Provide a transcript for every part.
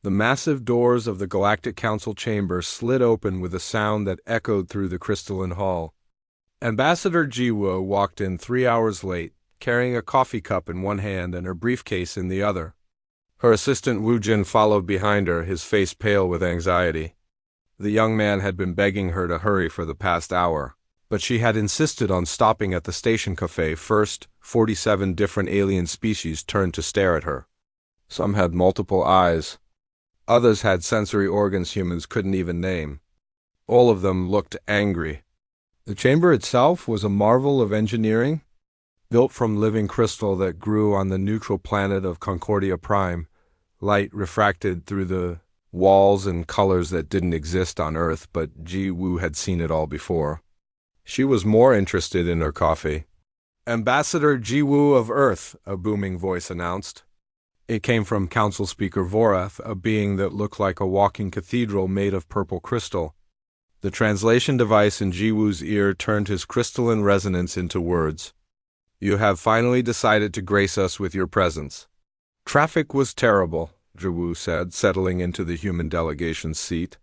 The massive doors of the Galactic Council chamber slid open with a sound that echoed through the crystalline hall. Ambassador Jiwoo walked in 3 hours late, carrying a coffee cup in one hand and her briefcase in the other. Her assistant Woo Jin followed behind her, his face pale with anxiety. The young man had been begging her to hurry for the past hour, but she had insisted on stopping at the station cafe first. 47 different alien species turned to stare at her. Some had multiple eyes. Others had sensory organs humans couldn't even name. All of them looked angry. The chamber itself was a marvel of engineering, built from living crystal that grew on the neutral planet of Concordia Prime. Light refracted through the walls in colors that didn't exist on Earth, but Ji-Woo had seen it all before. She was more interested in her coffee. "Ambassador Ji-Woo of Earth," a booming voice announced. It came from Council Speaker Vorath, a being that looked like a walking cathedral made of purple crystal. The translation device in Ji-Woo's ear turned his crystalline resonance into words. "You have finally decided to grace us with your presence." Traffic was terrible, Ji-Woo said, settling into the human delegation's seat.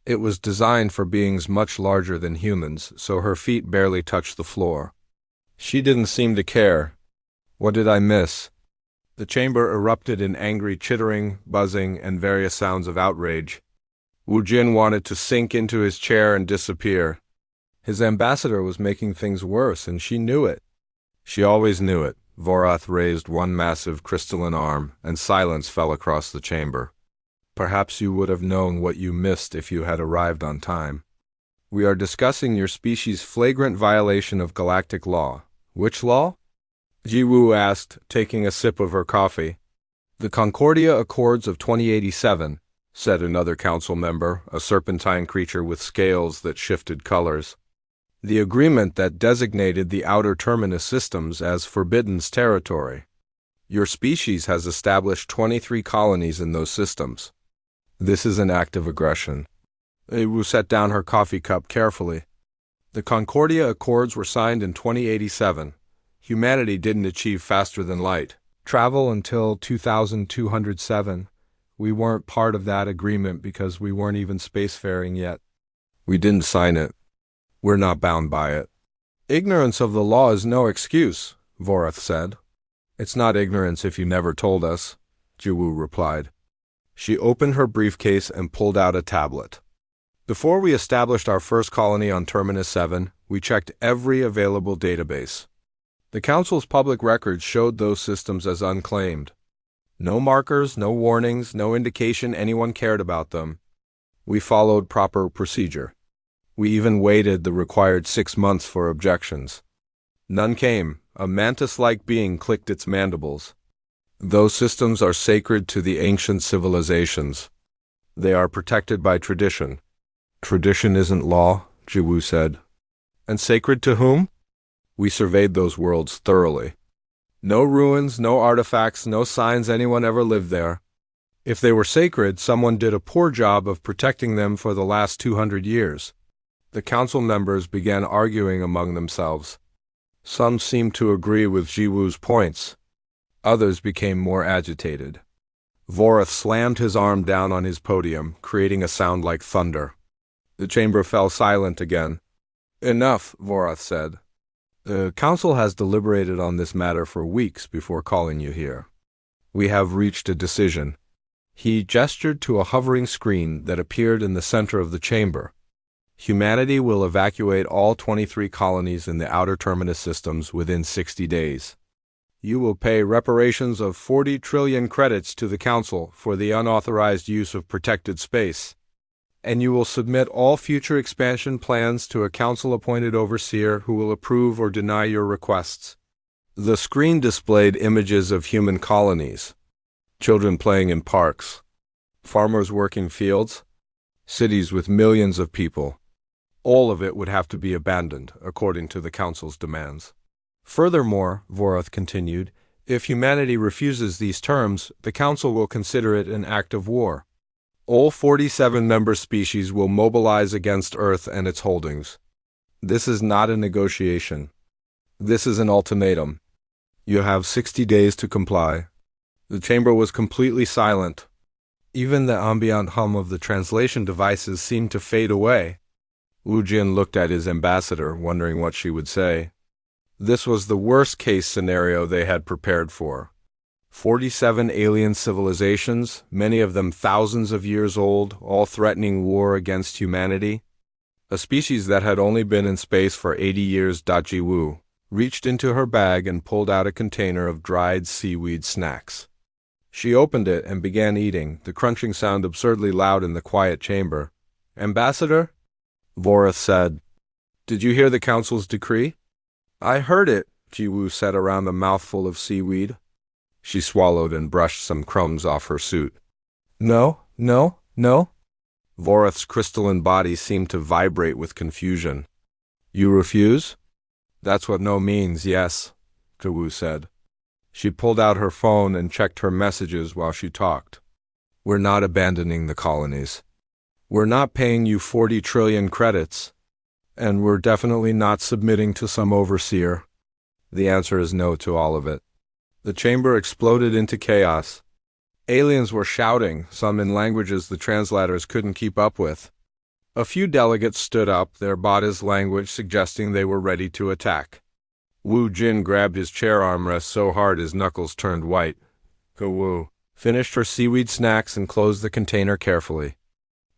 It was designed for beings much larger than humans, so her feet barely touched the floor. She didn't seem to care. "What did I miss?" The chamber erupted in angry chittering, buzzing, and various sounds of outrage. Woo Jin wanted to sink into his chair and disappear. His ambassador was making things worse, and she knew it. She always knew it. Vorath raised one massive crystalline arm, and silence fell across the chamber. "Perhaps you would have known what you missed if you had arrived on time. We are discussing your species' flagrant violation of galactic law." "Which law?" Ji-Woo asked, taking a sip of her coffee. "The Concordia Accords of 2087, said another council member, a serpentine creature with scales that shifted colors. "The agreement that designated the outer terminus systems as Forbidden's territory. Your species has established 23 colonies in those systems. This is an act of aggression." Ji-Woo set down her coffee cup carefully. "The Concordia Accords were signed in 2087. Humanity didn't achieve faster than light travel until 2207. We weren't part of that agreement because we weren't even spacefaring yet. We didn't sign it. We're not bound by it." "Ignorance of the law is no excuse," Vorath said. "It's not ignorance if you never told us," Ji-Woo replied. She opened her briefcase and pulled out a tablet. "Before we established our first colony on Terminus 7, we checked every available database. The Council's public records showed those systems as unclaimed. No markers, no warnings, no indication anyone cared about them. We followed proper procedure. We even waited the required 6 months for objections. None came. A mantis-like being clicked its mandibles. Those systems are sacred to the ancient civilizations. They are protected by tradition." "Tradition isn't law," Ji-Woo said. "And sacred to whom?" "We surveyed those worlds thoroughly. No ruins, no artifacts, no signs anyone ever lived there. If they were sacred, someone did a poor job of protecting them for the last 200 years. The council members began arguing among themselves. Some seemed to agree with Ji-Woo's points. Others became more agitated. Vorath slammed his arm down on his podium, creating a sound like thunder. The chamber fell silent again. "Enough," Vorath said. "The council has deliberated on this matter for weeks before calling you here. We have reached a decision." He gestured to a hovering screen that appeared in the center of the chamber. "Humanity will evacuate all 23 colonies in the outer terminus systems within 60 days. You will pay reparations of 40 trillion credits to the Council for the unauthorized use of protected space. And you will submit all future expansion plans to a council-appointed overseer who will approve or deny your requests." The screen displayed images of human colonies, children playing in parks, farmers working fields, cities with millions of people. All of it would have to be abandoned, according to the Council's demands. "Furthermore," Vorath continued, "if humanity refuses these terms, the Council will consider it an act of war. All 47 member species will mobilize against Earth and its holdings. This is not a negotiation. This is an ultimatum. You have 60 days to comply." The chamber was completely silent. Even the ambient hum of the translation devices seemed to fade away. Wu Jin looked at his ambassador, wondering what she would say. This was the worst-case scenario they had prepared for. 47 alien civilizations, many of them thousands of years old, all threatening war against humanity. A species that had only been in space for 80 years, Ji Wu, reached into her bag and pulled out a container of dried seaweed snacks. She opened it and began eating, the crunching sound absurdly loud in the quiet chamber. "Ambassador?" Vorith said. "Did you hear the Council's decree?" "I heard it," Ji Wu said around a mouthful of seaweed. She swallowed and brushed some crumbs off her suit. "No, no, no." Vorith's crystalline body seemed to vibrate with confusion. "You refuse?" "That's what no means, yes," Ji Wu said. She pulled out her phone and checked her messages while she talked. "We're not abandoning the colonies. We're not paying you 40 trillion credits. And we're definitely not submitting to some overseer." The answer is no to all of it. The chamber exploded into chaos. Aliens were shouting, some in languages the translators couldn't keep up with. A few delegates stood up, their bodies' language suggesting they were ready to attack. Wu Jin grabbed his chair armrest so hard his knuckles turned white. Wu finished her seaweed snacks and closed the container carefully.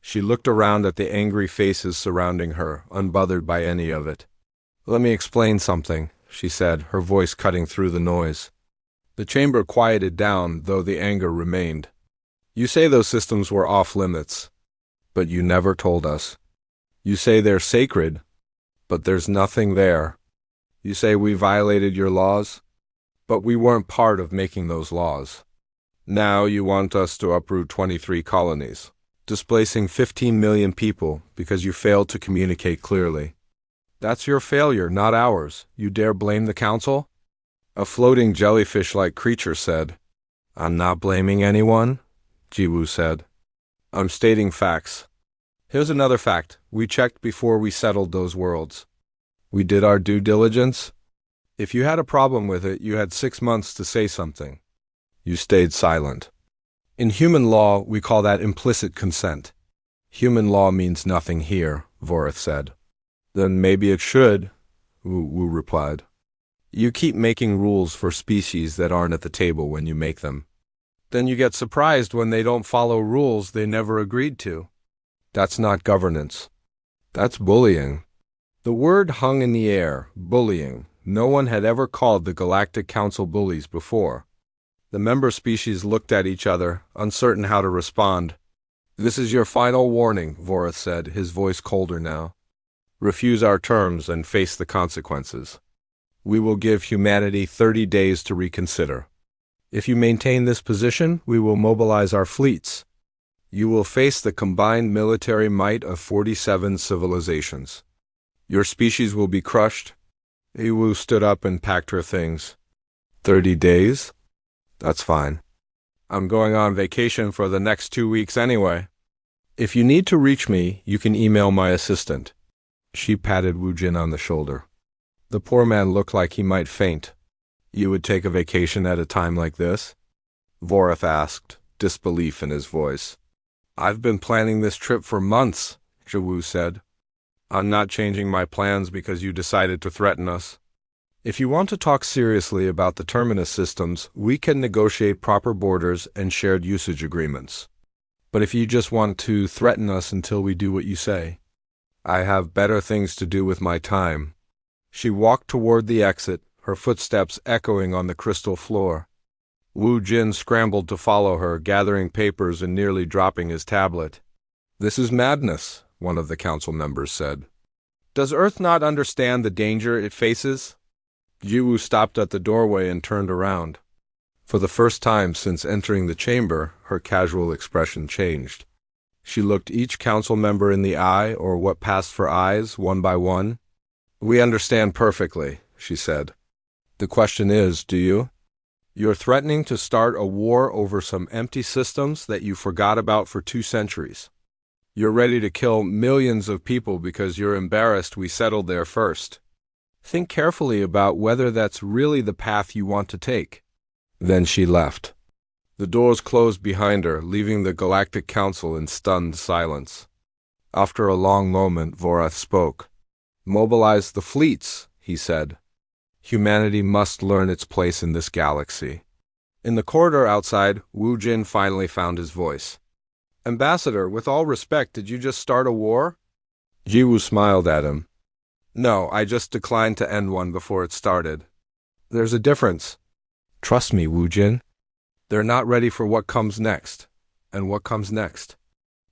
She looked around at the angry faces surrounding her, unbothered by any of it. "Let me explain something," she said, her voice cutting through the noise. The chamber quieted down, though the anger remained. "You say those systems were off-limits, but you never told us. You say they're sacred, but there's nothing there. You say we violated your laws, but we weren't part of making those laws. Now you want us to uproot 23 colonies. Displacing 15 million people because you failed to communicate clearly. That's your failure, not ours. You dare blame the Council?" A floating jellyfish-like creature said. "I'm not blaming anyone," Ji Wu said. "I'm stating facts. Here's another fact. We checked before we settled those worlds. We did our due diligence. If you had a problem with it, you had 6 months to say something. You stayed silent. In human law, we call that implicit consent. Human law means nothing here," Vorith said. "Then maybe it should," Wu replied. "You keep making rules for species that aren't at the table when you make them. Then you get surprised when they don't follow rules they never agreed to. That's not governance. That's bullying." The word hung in the air, bullying. No one had ever called the Galactic Council bullies before. The member species looked at each other, uncertain how to respond. "This is your final warning," Vorith said, his voice colder now. "Refuse our terms and face the consequences. We will give humanity 30 days to reconsider. If you maintain this position, we will mobilize our fleets. You will face the combined military might of 47 civilizations. Your species will be crushed." Wu stood up and packed her things. 30 days? That's fine. I'm going on vacation for the next 2 weeks anyway. If you need to reach me, you can email my assistant. She patted Wu Jin on the shoulder. The poor man looked like he might faint. "You would take a vacation at a time like this?" Vorith asked, disbelief in his voice. "I've been planning this trip for months," Ji Wu said. "I'm not changing my plans because you decided to threaten us. If you want to talk seriously about the terminus systems, we can negotiate proper borders and shared usage agreements. But if you just want to threaten us until we do what you say, I have better things to do with my time." She walked toward the exit, her footsteps echoing on the crystal floor. Wu Jin scrambled to follow her, gathering papers and nearly dropping his tablet. "This is madness," one of the council members said. "Does Earth not understand the danger it faces?" Ji Wu stopped at the doorway and turned around. For the first time since entering the chamber, her casual expression changed. She looked each council member in the eye, or what passed for eyes, one by one. "We understand perfectly," she said. "The question is, do you? You're threatening to start a war over some empty systems that you forgot about for 2 centuries. You're ready to kill millions of people because you're embarrassed we settled there first. Think carefully about whether that's really the path you want to take." Then she left. The doors closed behind her, leaving the Galactic Council in stunned silence. After a long moment, Vorath spoke. "Mobilize the fleets," he said. "Humanity must learn its place in this galaxy." In the corridor outside, Wu Jin finally found his voice. "Ambassador, with all respect, did you just start a war?" Jiwu smiled at him. "No, I just declined to end one before it started." "There's a difference." "Trust me, Wu Jin. They're not ready for what comes next." "And what comes next?"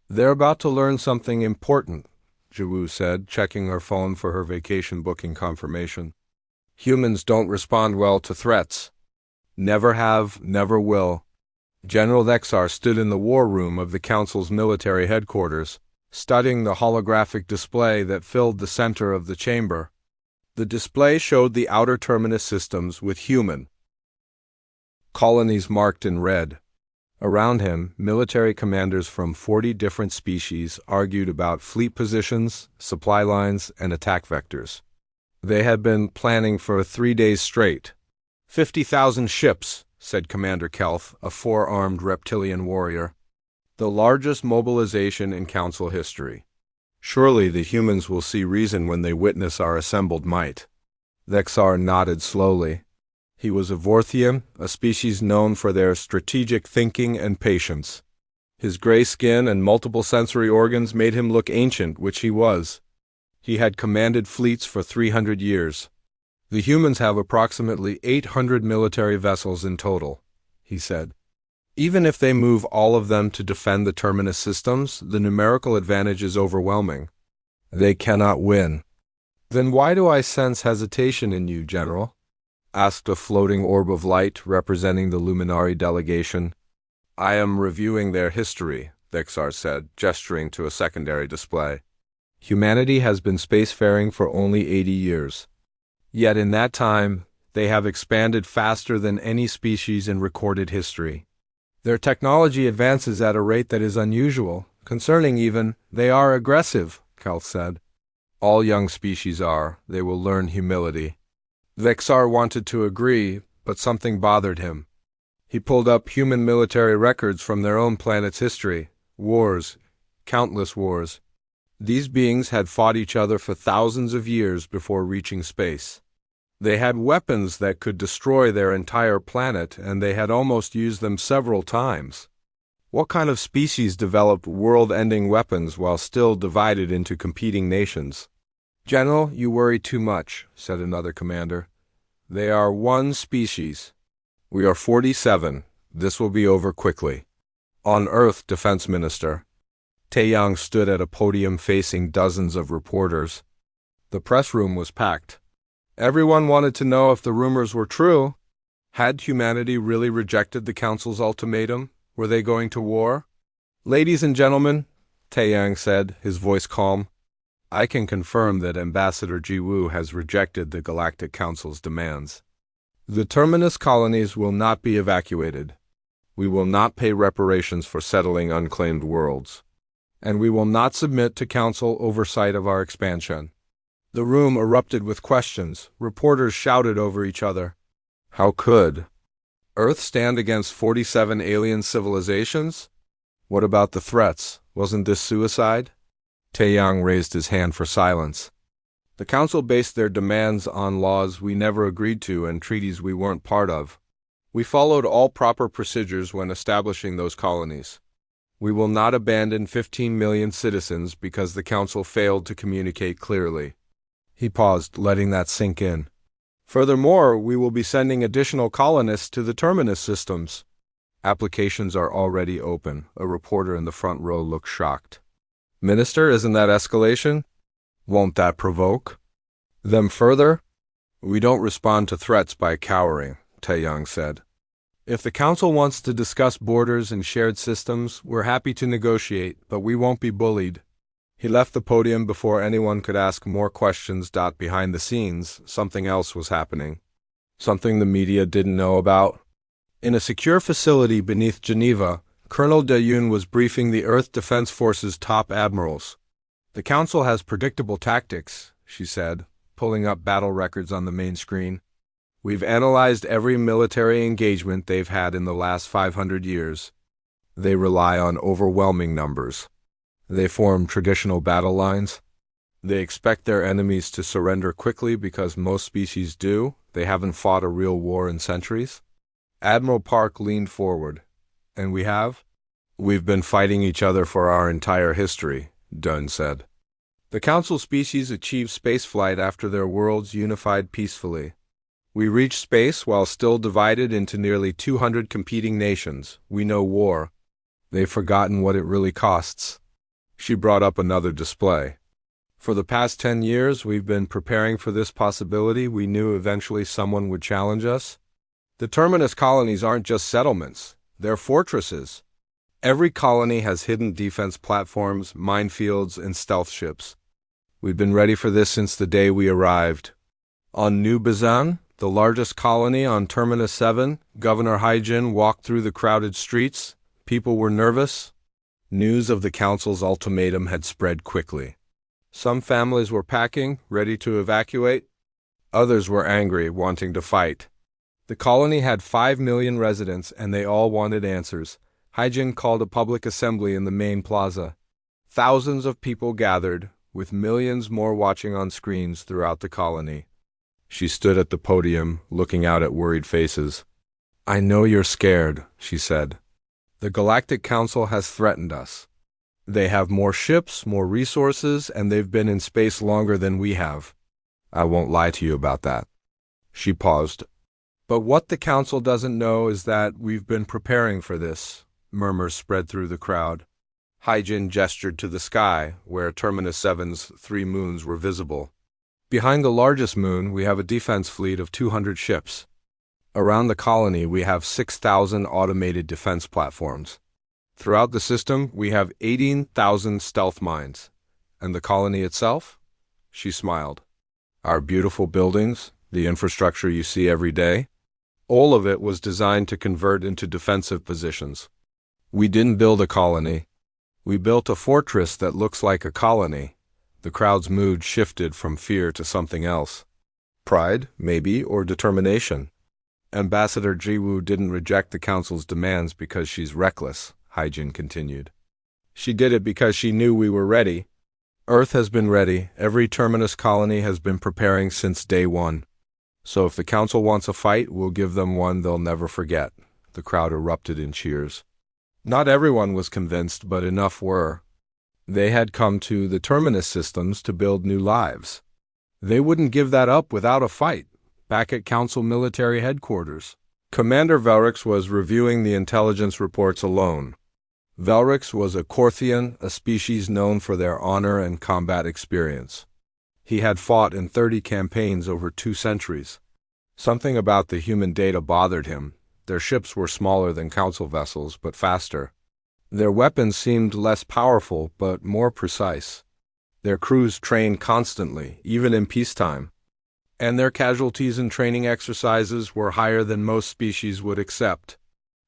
"They're about to learn something important," Jiwu said, checking her phone for her vacation booking confirmation. "Humans don't respond well to threats. Never have, never will." General Vexar stood in the war room of the Council's military headquarters, studying the holographic display that filled the center of the chamber. The display showed the outer terminus systems with human colonies marked in red. Around him, military commanders from 40 different species argued about fleet positions, supply lines, and attack vectors. They had been planning for 3 days straight. 50,000 ships, said Commander Kelth, a 4-armed reptilian warrior. The largest mobilization in Council history. Surely the humans will see reason when they witness our assembled might. Vexar nodded slowly. He was a Vorthian, a species known for their strategic thinking and patience. His gray skin and multiple sensory organs made him look ancient, which he was. He had commanded fleets for 300 years. "The humans have approximately 800 military vessels in total," he said. "Even if they move all of them to defend the terminus systems, the numerical advantage is overwhelming. They cannot win." "Then why do I sense hesitation in you, General?" asked a floating orb of light representing the Luminari delegation. "I am reviewing their history," Vexar said, gesturing to a secondary display. "Humanity has been spacefaring for only 80 years. Yet in that time, they have expanded faster than any species in recorded history. Their technology advances at a rate that is unusual. Concerning even, they are aggressive," Kelth said. "All young species are. They will learn humility." Vexar wanted to agree, but something bothered him. He pulled up human military records from their own planet's history. Wars. Countless wars. These beings had fought each other for thousands of years before reaching space. They had weapons that could destroy their entire planet, and they had almost used them several times. What kind of species developed world-ending weapons while still divided into competing nations? "General, you worry too much," said another commander. "They are one species. We are 47. This will be over quickly." "On Earth, Defense Minister." Taeyang stood at a podium facing dozens of reporters. The press room was packed. Everyone wanted to know if the rumors were true. Had humanity really rejected the Council's ultimatum? Were they going to war? "Ladies and gentlemen," Taeyang said, his voice calm, "I can confirm that Ambassador Jiwu has rejected the Galactic Council's demands. The Terminus colonies will not be evacuated. We will not pay reparations for settling unclaimed worlds. And we will not submit to Council oversight of our expansion." The room erupted with questions. Reporters shouted over each other. How could Earth stand against 47 alien civilizations? What about the threats? Wasn't this suicide? Taeyang raised his hand for silence. "The Council based their demands on laws we never agreed to and treaties we weren't part of. We followed all proper procedures when establishing those colonies. We will not abandon 15 million citizens because the Council failed to communicate clearly." He paused, letting that sink in. "Furthermore, we will be sending additional colonists to the terminus systems." "Applications are already open." A reporter in the front row looked shocked. "Minister, isn't that escalation? Won't that provoke them further?" "We don't respond to threats by cowering," Taeyang said. "If the Council wants to discuss borders and shared systems, we're happy to negotiate, but we won't be bullied." He left the podium before anyone could ask more questions. Behind the scenes, something else was happening. Something the media didn't know about. In a secure facility beneath Geneva, Colonel Dayun was briefing the Earth Defense Force's top admirals. "The Council has predictable tactics," she said, pulling up battle records on the main screen. We've analyzed every military engagement they've had in the last 500 years. They rely on overwhelming numbers. They form traditional battle lines. They expect their enemies to surrender quickly because most species do. They haven't fought a real war in centuries. Admiral Park leaned forward. And we have? We've been fighting each other for our entire history, Dunn said. The Council species achieved spaceflight after their worlds unified peacefully. We reached space while still divided into nearly 200 competing nations. We know war. They've forgotten what it really costs. She brought up another display. For the past 10 years, we've been preparing for this possibility. We knew eventually someone would challenge us. The terminus colonies aren't just settlements. They're fortresses. Every colony has hidden defense platforms, minefields, and stealth ships. We've been ready for this since the day we arrived. On New Bazan, the largest colony on Terminus 7, Governor Hyjin walked through the crowded streets. People were nervous. News of the Council's ultimatum had spread quickly. Some families were packing, ready to evacuate. Others were angry, wanting to fight. The colony had 5 million residents, and they all wanted answers. Hyjin called a public assembly in the main plaza. Thousands of people gathered, with millions more watching on screens throughout the colony. She stood at the podium, looking out at worried faces. "I know you're scared," she said. "The Galactic Council has threatened us. They have more ships, more resources, and they've been in space longer than we have. I won't lie to you about that." She paused. "But what the Council doesn't know is that we've been preparing for this." Murmurs spread through the crowd. Hyjin gestured to the sky, where Terminus 7's 3 moons were visible. "Behind the largest moon, we have a defense fleet of 200 ships. Around the colony, we have 6,000 automated defense platforms. Throughout the system, we have 18,000 stealth mines. And the colony itself?" She smiled. "Our beautiful buildings, the infrastructure you see every day, all of it was designed to convert into defensive positions. We didn't build a colony. We built a fortress that looks like a colony." The crowd's mood shifted from fear to something else. Pride, maybe, or determination. "Ambassador Jiwoo didn't reject the Council's demands because she's reckless," Hyjin continued. "She did it because she knew we were ready. Earth has been ready. Every Terminus colony has been preparing since day one. So if the Council wants a fight, we'll give them one they'll never forget." The crowd erupted in cheers. Not everyone was convinced, but enough were. They had come to the Terminus systems to build new lives. They wouldn't give that up without a fight. Back at Council military headquarters, Commander Velrix was reviewing the intelligence reports alone. Velrix was a Korthian, a species known for their honor and combat experience. He had fought in 30 campaigns over 2 centuries. Something about the human data bothered him. Their ships were smaller than Council vessels, but faster. Their weapons seemed less powerful, but more precise. Their crews trained constantly, even in peacetime. And their casualties in training exercises were higher than most species would accept.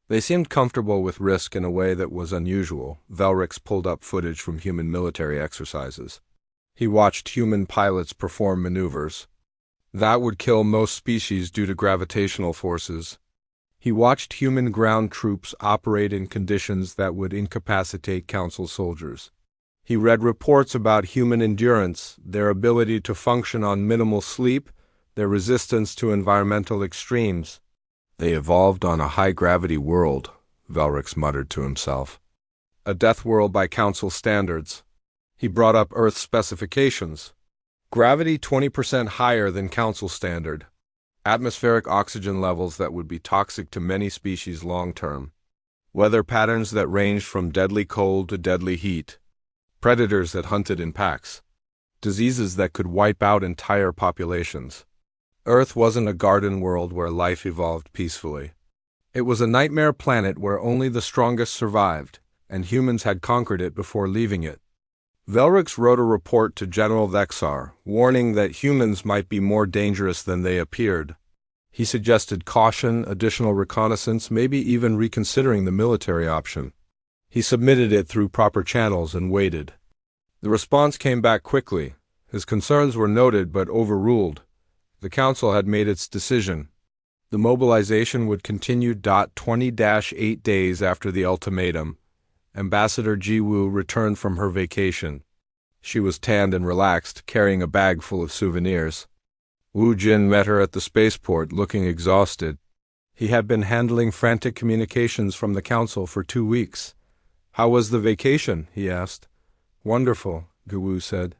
They seemed comfortable with risk in a way that was unusual. Velrix pulled up footage from human military exercises. He watched human pilots perform maneuvers. That would kill most species due to gravitational forces. He watched human ground troops operate in conditions that would incapacitate Council soldiers. He read reports about human endurance, their ability to function on minimal sleep, their resistance to environmental extremes. "They evolved on a high-gravity world," Velrix muttered to himself. "A death world by Council standards." He brought up Earth's specifications. Gravity 20% higher than Council standard. Atmospheric oxygen levels that would be toxic to many species long-term. Weather patterns that ranged from deadly cold to deadly heat. Predators that hunted in packs. Diseases that could wipe out entire populations. Earth wasn't a garden world where life evolved peacefully. It was a nightmare planet where only the strongest survived, and humans had conquered it before leaving it. Velrix wrote a report to General Vexar, warning that humans might be more dangerous than they appeared. He suggested caution, additional reconnaissance, maybe even reconsidering the military option. He submitted it through proper channels and waited. The response came back quickly. His concerns were noted but overruled. The Council had made its decision. The mobilization would continue. 20-8 days after the ultimatum, Ambassador Jiwoo returned from her vacation. She was tanned and relaxed, carrying a bag full of souvenirs. Wu Jin met her at the spaceport, looking exhausted. He had been handling frantic communications from the council for 2 weeks. "How was the vacation?" he asked. "Wonderful," Wu said.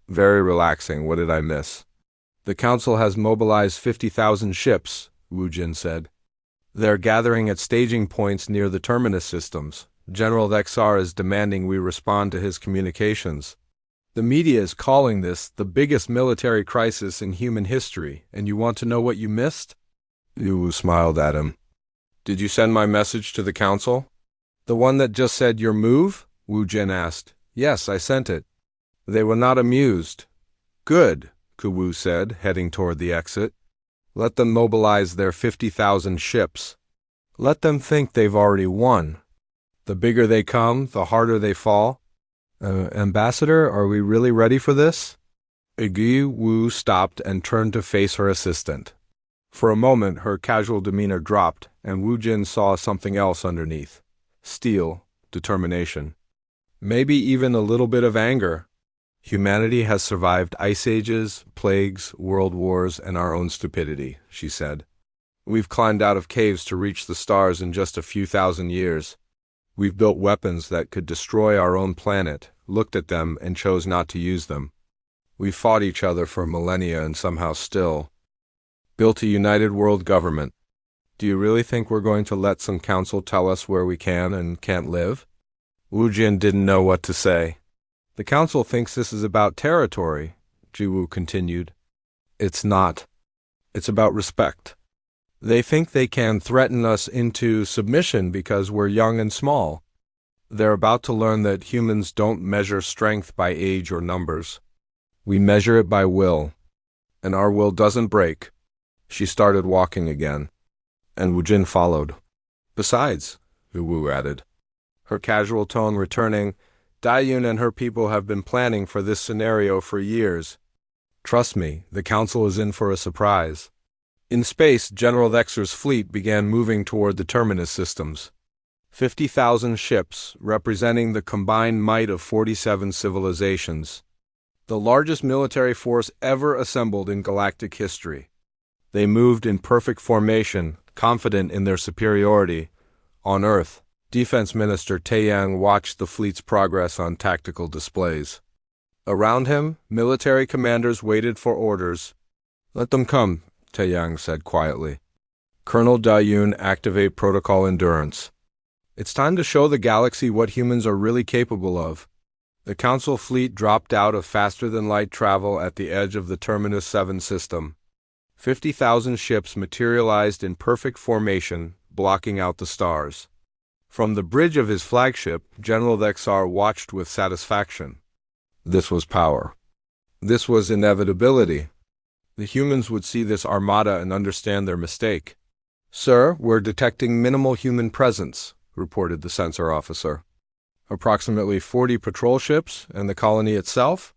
"Very relaxing. What did I miss?" "The council has mobilized 50,000 ships," Wu Jin said. "They're gathering at staging points near the terminus systems. General Vexar is demanding we respond to his communications. The media is calling this the biggest military crisis in human history, and you want to know what you missed?" Wu smiled at him. "Did you send my message to the council?" "The one that just said your move?" Wu Jin asked. "Yes, I sent it." "They were not amused." "Good," Wu said, heading toward the exit. "Let them mobilize their 50,000 ships. Let them think they've already won. The bigger they come, the harder they fall." "Ambassador, are we really ready for this?" Wu stopped and turned to face her assistant. For a moment, her casual demeanor dropped, and Wu Jin saw something else underneath. Steel, determination. Maybe even a little bit of anger. "Humanity has survived ice ages, plagues, world wars, and our own stupidity," she said. "We've climbed out of caves to reach the stars in just a few thousand years. We've built weapons that could destroy our own planet, looked at them, and chose not to use them. We've fought each other for millennia and somehow still built a united world government. Do you really think we're going to let some council tell us where we can and can't live?" Wu Jin didn't know what to say. "The council thinks this is about territory," Jiwoo continued. "It's not. It's about respect. They think they can threaten us into submission because we're young and small. They're about to learn that humans don't measure strength by age or numbers. We measure it by will, and our will doesn't break." She started walking again, and Wu Jin followed. "Besides," Wu added, her casual tone returning, "Dayun and her people have been planning for this scenario for years. Trust me, the council is in for a surprise." In space, General Vexar's fleet began moving toward the terminus systems. 50,000 ships, representing the combined might of 47 civilizations. The largest military force ever assembled in galactic history. They moved in perfect formation, confident in their superiority. On Earth, Defense Minister Taeyang watched the fleet's progress on tactical displays. Around him, military commanders waited for orders. "Let them come," Taeyang said quietly. "Colonel Dayun, activate protocol endurance. It's time to show the galaxy what humans are really capable of." The Council fleet dropped out of faster-than-light travel at the edge of the Terminus 7 system. 50,000 ships materialized in perfect formation, blocking out the stars. From the bridge of his flagship, General Vexar watched with satisfaction. This was power. This was inevitability. The humans would see this armada and understand their mistake. "Sir, we're detecting minimal human presence," reported the sensor officer. "Approximately 40 patrol ships, and the colony itself?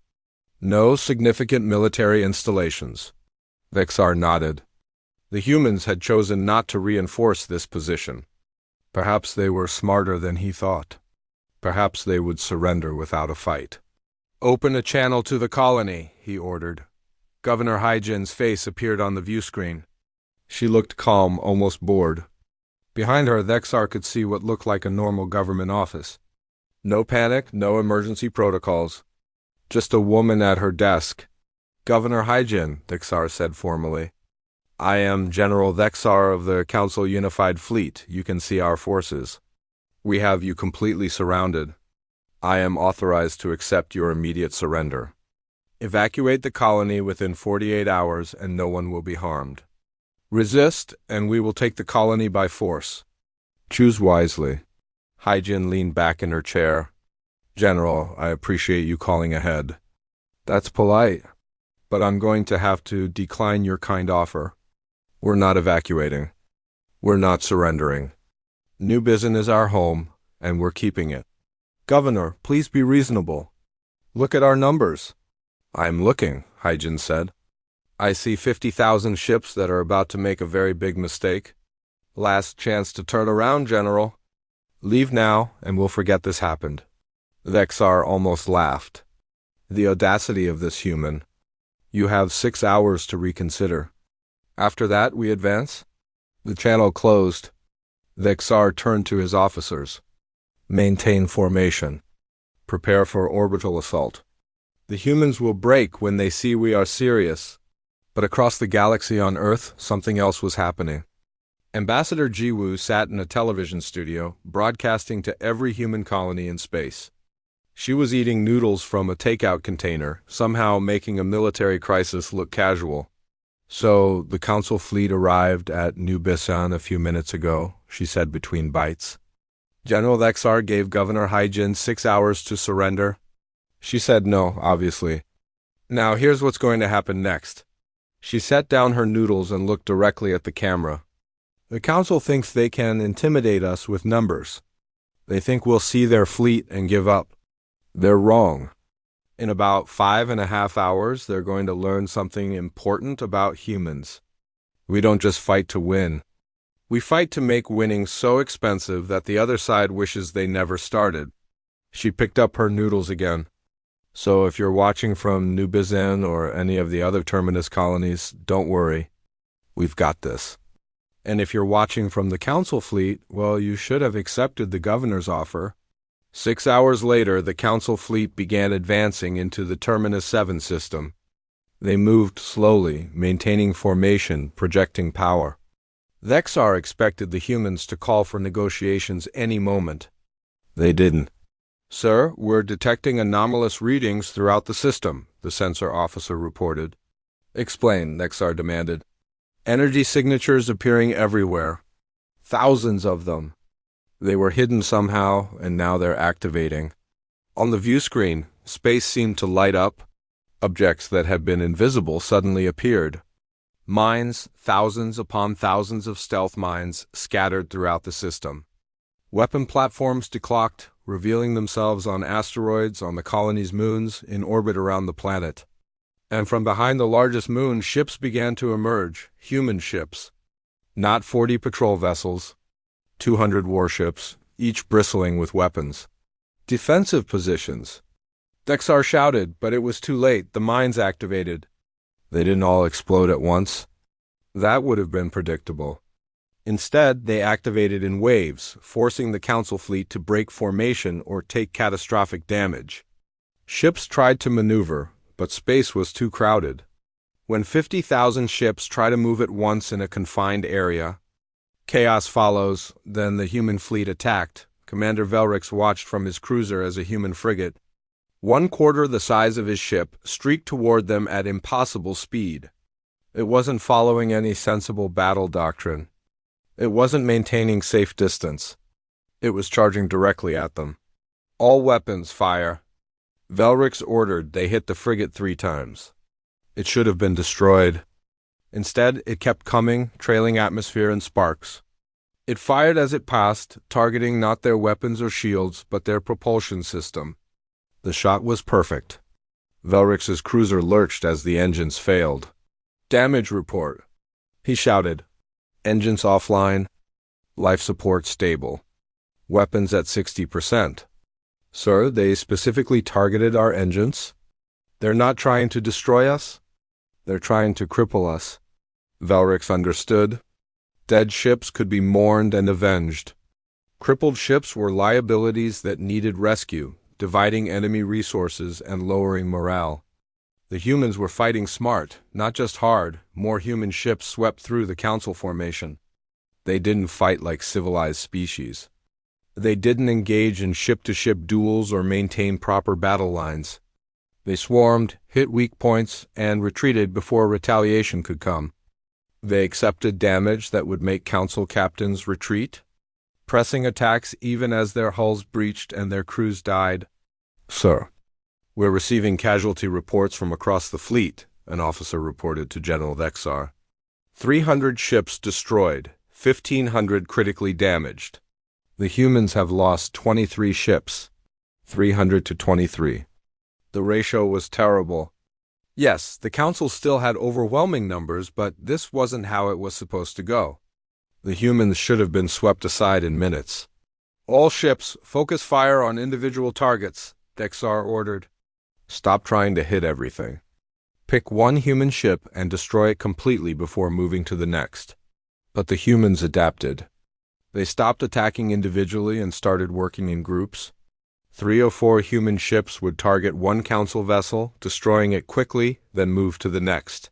No significant military installations." Vexar nodded. The humans had chosen not to reinforce this position. Perhaps they were smarter than he thought. Perhaps they would surrender without a fight. "Open a channel to the colony," he ordered. Governor Haijin's face appeared on the view screen. She looked calm, almost bored. Behind her, Vexar could see what looked like a normal government office. No panic, no emergency protocols. Just a woman at her desk. "Governor Haijin," Vexar said formally. "I am General Vexar of the Council Unified Fleet. You can see our forces. We have you completely surrounded. I am authorized to accept your immediate surrender. Evacuate the colony within 48 hours and no one will be harmed. Resist, and we will take the colony by force. Choose wisely." Haijin leaned back in her chair. "General, I appreciate you calling ahead." "That's polite, but I'm going to have to decline your kind offer. We're not evacuating. We're not surrendering. New Bizen is our home, and we're keeping it. Governor, please be reasonable. Look at our numbers." "I'm looking," Haijin said. I see 50,000 ships that are about to make a very big mistake. Last chance to turn around, General. Leave now, and we'll forget this happened. Vexar almost laughed. The audacity of this human. You have 6 hours to reconsider. After that, we advance? The channel closed. Vexar turned to his officers. Maintain formation. Prepare for orbital assault. The humans will break when they see we are serious. But across the galaxy on Earth, something else was happening. Ambassador Jiwoo sat in a television studio, broadcasting to every human colony in space. She was eating noodles from a takeout container, somehow making a military crisis look casual. So, the Council fleet arrived at New Bisan a few minutes ago, she said between bites. General Vexar gave Governor Haijin 6 hours to surrender. She said no, obviously. Now here's what's going to happen next. She set down her noodles and looked directly at the camera. The Council thinks they can intimidate us with numbers. They think we'll see their fleet and give up. They're wrong. In about 5.5 hours, they're going to learn something important about humans. We don't just fight to win. We fight to make winning so expensive that the other side wishes they never started. She picked up her noodles again. So if you're watching from New Bisan or any of the other Terminus colonies, don't worry. We've got this. And if you're watching from the Council fleet, well, you should have accepted the Governor's offer. 6 hours later, the Council fleet began advancing into the Terminus 7 system. They moved slowly, maintaining formation, projecting power. Vexar expected the humans to call for negotiations any moment. They didn't. Sir, we're detecting anomalous readings throughout the system, the sensor officer reported. Explain, Vexar demanded. Energy signatures appearing everywhere. Thousands of them. They were hidden somehow, and now they're activating. On the view screen, space seemed to light up. Objects that had been invisible suddenly appeared. Mines, thousands upon thousands of stealth mines, scattered throughout the system. Weapon platforms declocked, revealing themselves on asteroids, on the colony's moons, in orbit around the planet. And from behind the largest moon, ships began to emerge, human ships. Not 40 patrol vessels, 200 warships, each bristling with weapons. Defensive positions. Vexar shouted, but it was too late. The mines activated. They didn't all explode at once. That would have been predictable. Instead, they activated in waves, forcing the Council fleet to break formation or take catastrophic damage. Ships tried to maneuver, but space was too crowded. When 50,000 ships try to move at once in a confined area, chaos follows. Then the human fleet attacked. Commander Velrix watched from his cruiser as a human frigate, 1/4 the size of his ship, streaked toward them at impossible speed. It wasn't following any sensible battle doctrine. It wasn't maintaining safe distance. It was charging directly at them. All weapons fire. Velrix ordered they hit the frigate 3 times. It should have been destroyed. Instead, it kept coming, trailing atmosphere and sparks. It fired as it passed, targeting not their weapons or shields, but their propulsion system. The shot was perfect. Velrix's cruiser lurched as the engines failed. Damage report. He shouted. Engines offline. Life support stable. Weapons at 60%. Sir, they specifically targeted our engines. They're not trying to destroy us. They're trying to cripple us. Velrix understood. Dead ships could be mourned and avenged. Crippled ships were liabilities that needed rescue, dividing enemy resources and lowering morale. The humans were fighting smart, not just hard. More human ships swept through the Council formation. They didn't fight like civilized species. They didn't engage in ship-to-ship duels or maintain proper battle lines. They swarmed, hit weak points, and retreated before retaliation could come. They accepted damage that would make Council captains retreat, pressing attacks even as their hulls breached and their crews died. Sir, we're receiving casualty reports from across the fleet, an officer reported to General Vexar. 300 ships destroyed, 1,500 critically damaged. The humans have lost 23 ships, 300 to 23. The ratio was terrible. Yes, the council still had overwhelming numbers, but this wasn't how it was supposed to go. The humans should have been swept aside in minutes. All ships, focus fire on individual targets, Dexar ordered. Stop trying to hit everything. Pick one human ship and destroy it completely before moving to the next. But the humans adapted. They stopped attacking individually and started working in groups. 3 or 4 human ships would target one council vessel, destroying it quickly, then move to the next.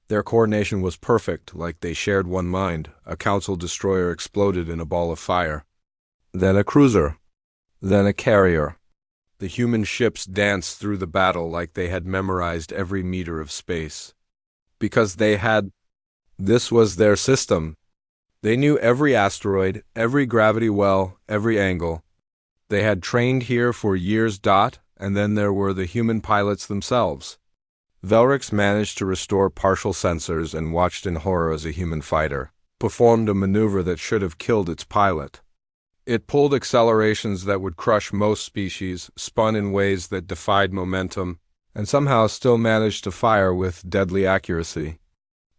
Their coordination was perfect, like they shared one mind. A council destroyer exploded in a ball of fire. Then a cruiser. Then a carrier. The human ships danced through the battle like they had memorized every meter of space. Because this was their system. They knew every asteroid, every gravity well, every angle. They had trained here for years. And then there were the human pilots themselves. Velrix managed to restore partial sensors and watched in horror as a human fighter performed a maneuver that should have killed its pilot. It pulled accelerations that would crush most species, spun in ways that defied momentum, and somehow still managed to fire with deadly accuracy.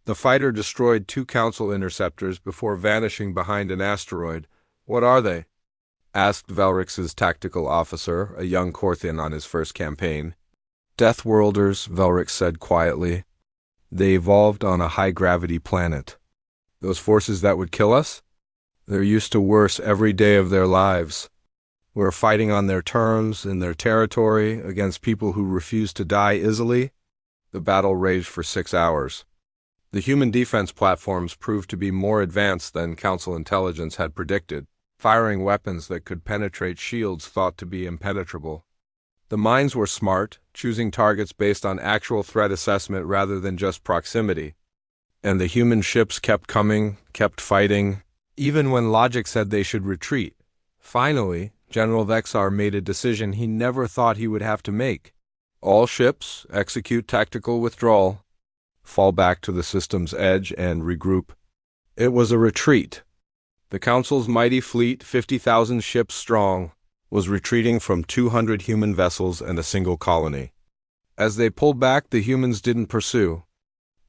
The fighter destroyed 2 council interceptors before vanishing behind an asteroid. "What are they?" asked Velrix's tactical officer, a young Korthian on his first campaign. "Death Worlders," Velrix said quietly. "They evolved on a high-gravity planet. Those forces that would kill us? They're used to worse every day of their lives. We're fighting on their terms, in their territory, against people who refuse to die easily." The battle raged for 6 hours. The human defense platforms proved to be more advanced than Council intelligence had predicted, firing weapons that could penetrate shields thought to be impenetrable. The mines were smart, choosing targets based on actual threat assessment rather than just proximity. And the human ships kept coming, kept fighting, even when logic said they should retreat. Finally, General Vexar made a decision he never thought he would have to make. All ships, execute tactical withdrawal, fall back to the system's edge and regroup. It was a retreat. The Council's mighty fleet, 50,000 ships strong, was retreating from 200 human vessels and a single colony. As they pulled back, the humans didn't pursue.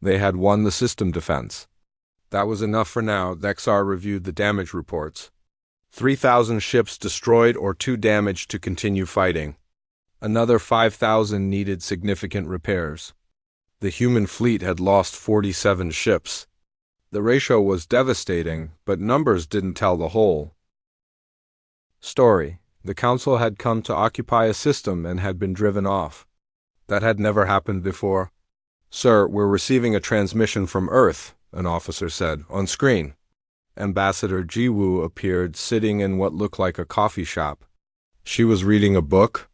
They had won the system defense. That was enough for now. Vexar reviewed the damage reports. 3,000 ships destroyed or too damaged to continue fighting. Another 5,000 needed significant repairs. The human fleet had lost 47 ships. The ratio was devastating, but numbers didn't tell the whole story. The Council had come to occupy a system and had been driven off. That had never happened before. "Sir, we're receiving a transmission from Earth," an officer said, on screen. Ambassador Jiwoo appeared, sitting in what looked like a coffee shop. She was reading a book.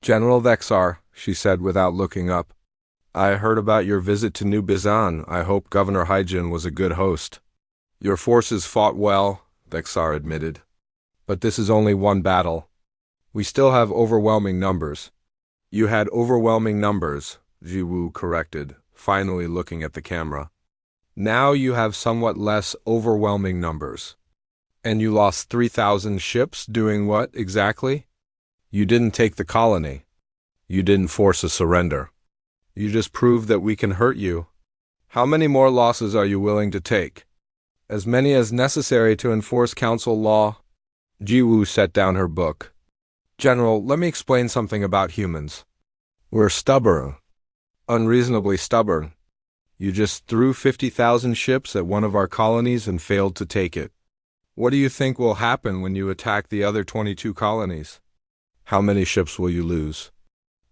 "General Vexar," she said without looking up. "I heard about your visit to New Bizan. I hope Governor Hyjin was a good host." "Your forces fought well," Vexar admitted. "But this is only one battle. We still have overwhelming numbers." "You had overwhelming numbers," Jiwoo corrected, finally looking at the camera. "Now you have somewhat less overwhelming numbers. And you lost 3,000 ships doing what, exactly? You didn't take the colony. You didn't force a surrender. You just proved that we can hurt you. How many more losses are you willing to take?" "As many as necessary to enforce Council law." Jiwoo set down her book. "General, let me explain something about humans. We're stubborn. Unreasonably stubborn. You just threw 50,000 ships at one of our colonies and failed to take it. What do you think will happen when you attack the other 22 colonies? How many ships will you lose?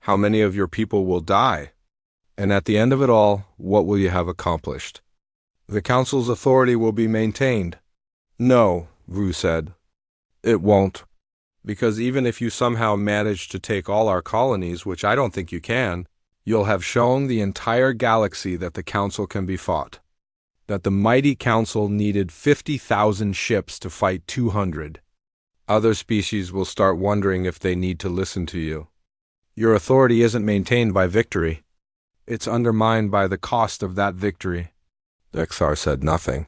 How many of your people will die? And at the end of it all, what will you have accomplished? The Council's authority will be maintained." "No," Vu said. "It won't. Because even if you somehow manage to take all our colonies, which I don't think you can, you'll have shown the entire galaxy that the Council can be fought. That the mighty Council needed 50,000 ships to fight 200. Other species will start wondering if they need to listen to you. Your authority isn't maintained by victory. It's undermined by the cost of that victory." Vexar said nothing.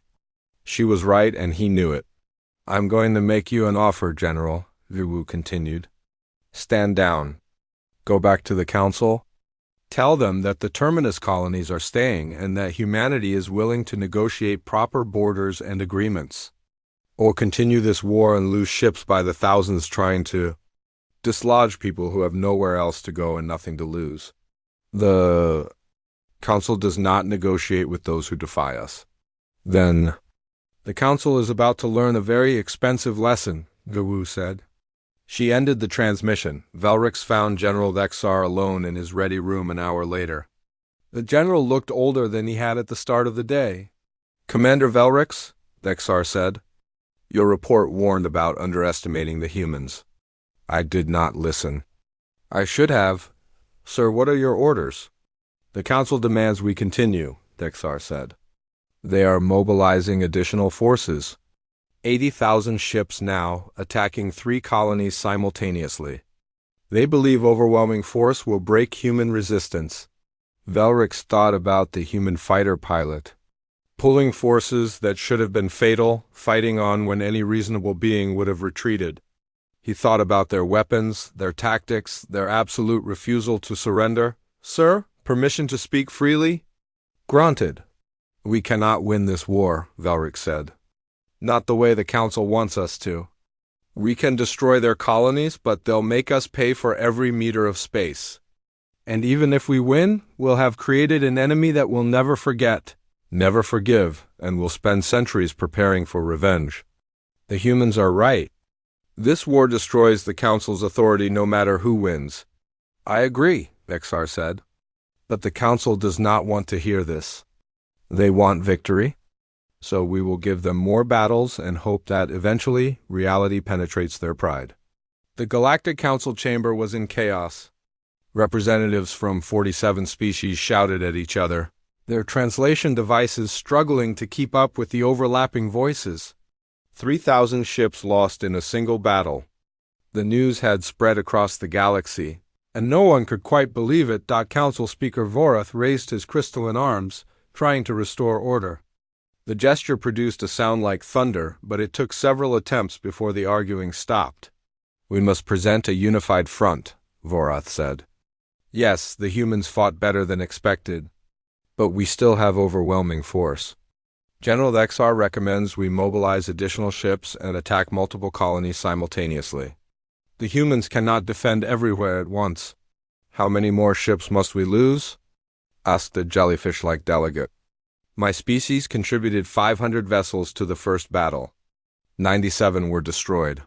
She was right, and he knew it. "I'm going to make you an offer, General," Jiwoo continued. "Stand down. Go back to the Council. Tell them that the terminus colonies are staying and that humanity is willing to negotiate proper borders and agreements, or continue this war and lose ships by the thousands trying to dislodge people who have nowhere else to go and nothing to lose. The Council does not negotiate with those who defy us. Then, the Council is about to learn a very expensive lesson, Gawu said. She ended the transmission. Velrix found General Dexar alone in his ready room an hour later. The general looked older than he had at the start of the day. "Commander Velrix," Dexar said, "your report warned about underestimating the humans. I did not listen." "I should have. Sir, what are your orders?" "The Council demands we continue," Dexar said. "They are mobilizing additional forces. 80,000 ships now, attacking 3 colonies simultaneously. They believe overwhelming force will break human resistance." Velrix thought about the human fighter pilot, pulling forces that should have been fatal, fighting on when any reasonable being would have retreated. He thought about their weapons, their tactics, their absolute refusal to surrender. "Sir, permission to speak freely?" "Granted." "We cannot win this war," Velrix said. "Not the way the Council wants us to. We can destroy their colonies, but they'll make us pay for every meter of space. And even if we win, we'll have created an enemy that we'll never forget, never forgive, and will spend centuries preparing for revenge." The humans are right. This war destroys the Council's authority no matter who wins. "I agree," Vexar said. "But the Council does not want to hear this. They want victory. So we will give them more battles and hope that eventually reality penetrates their pride." The Galactic Council chamber was in chaos. Representatives from 47 species shouted at each other, their translation devices struggling to keep up with the overlapping voices. 3,000 ships lost in a single battle. The news had spread across the galaxy, and no one could quite believe it. Council Speaker Vorath raised his crystalline arms, trying to restore order. The gesture produced a sound like thunder, but it took several attempts before the arguing stopped. "We must present a unified front," Vorath said. "Yes, the humans fought better than expected, but we still have overwhelming force. General Dexar recommends we mobilize additional ships and attack multiple colonies simultaneously. The humans cannot defend everywhere at once." "How many more ships must we lose?" asked the jellyfish-like delegate. "My species contributed 500 vessels to the first battle. 97 were destroyed.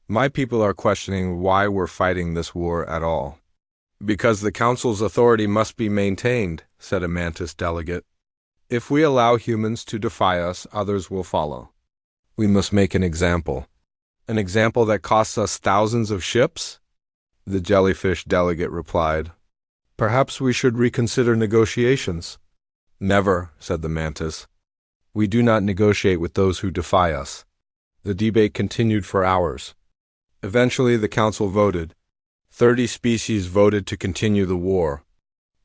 My people are questioning why we're fighting this war at all." "Because the Council's authority must be maintained," said a Mantis delegate. "If we allow humans to defy us, others will follow. We must make an example." "An example that costs us thousands of ships?" The jellyfish delegate replied. "Perhaps we should reconsider negotiations." "Never," said the Mantis. "We do not negotiate with those who defy us." The debate continued for hours. Eventually the Council voted. 30 species voted to continue the war.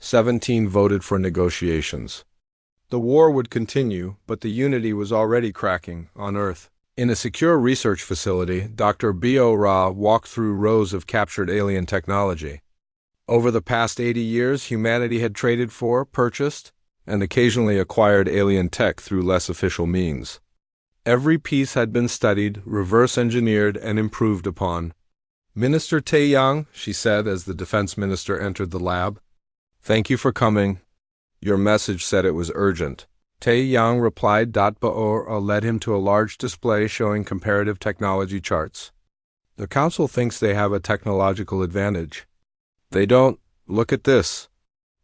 17 voted for negotiations. The war would continue, but the unity was already cracking on Earth. In a secure research facility, Dr. B.O. Ra walked through rows of captured alien technology. Over the past 80 years, humanity had traded for, purchased, and occasionally acquired alien tech through less official means. Every piece had been studied, reverse-engineered, and improved upon. "Minister Taeyang," she said as the defense minister entered the lab, "thank you for coming. Your message said it was urgent." Taeyang replied. Baor led him to a large display showing comparative technology charts. "The Council thinks they have a technological advantage. They don't. Look at this."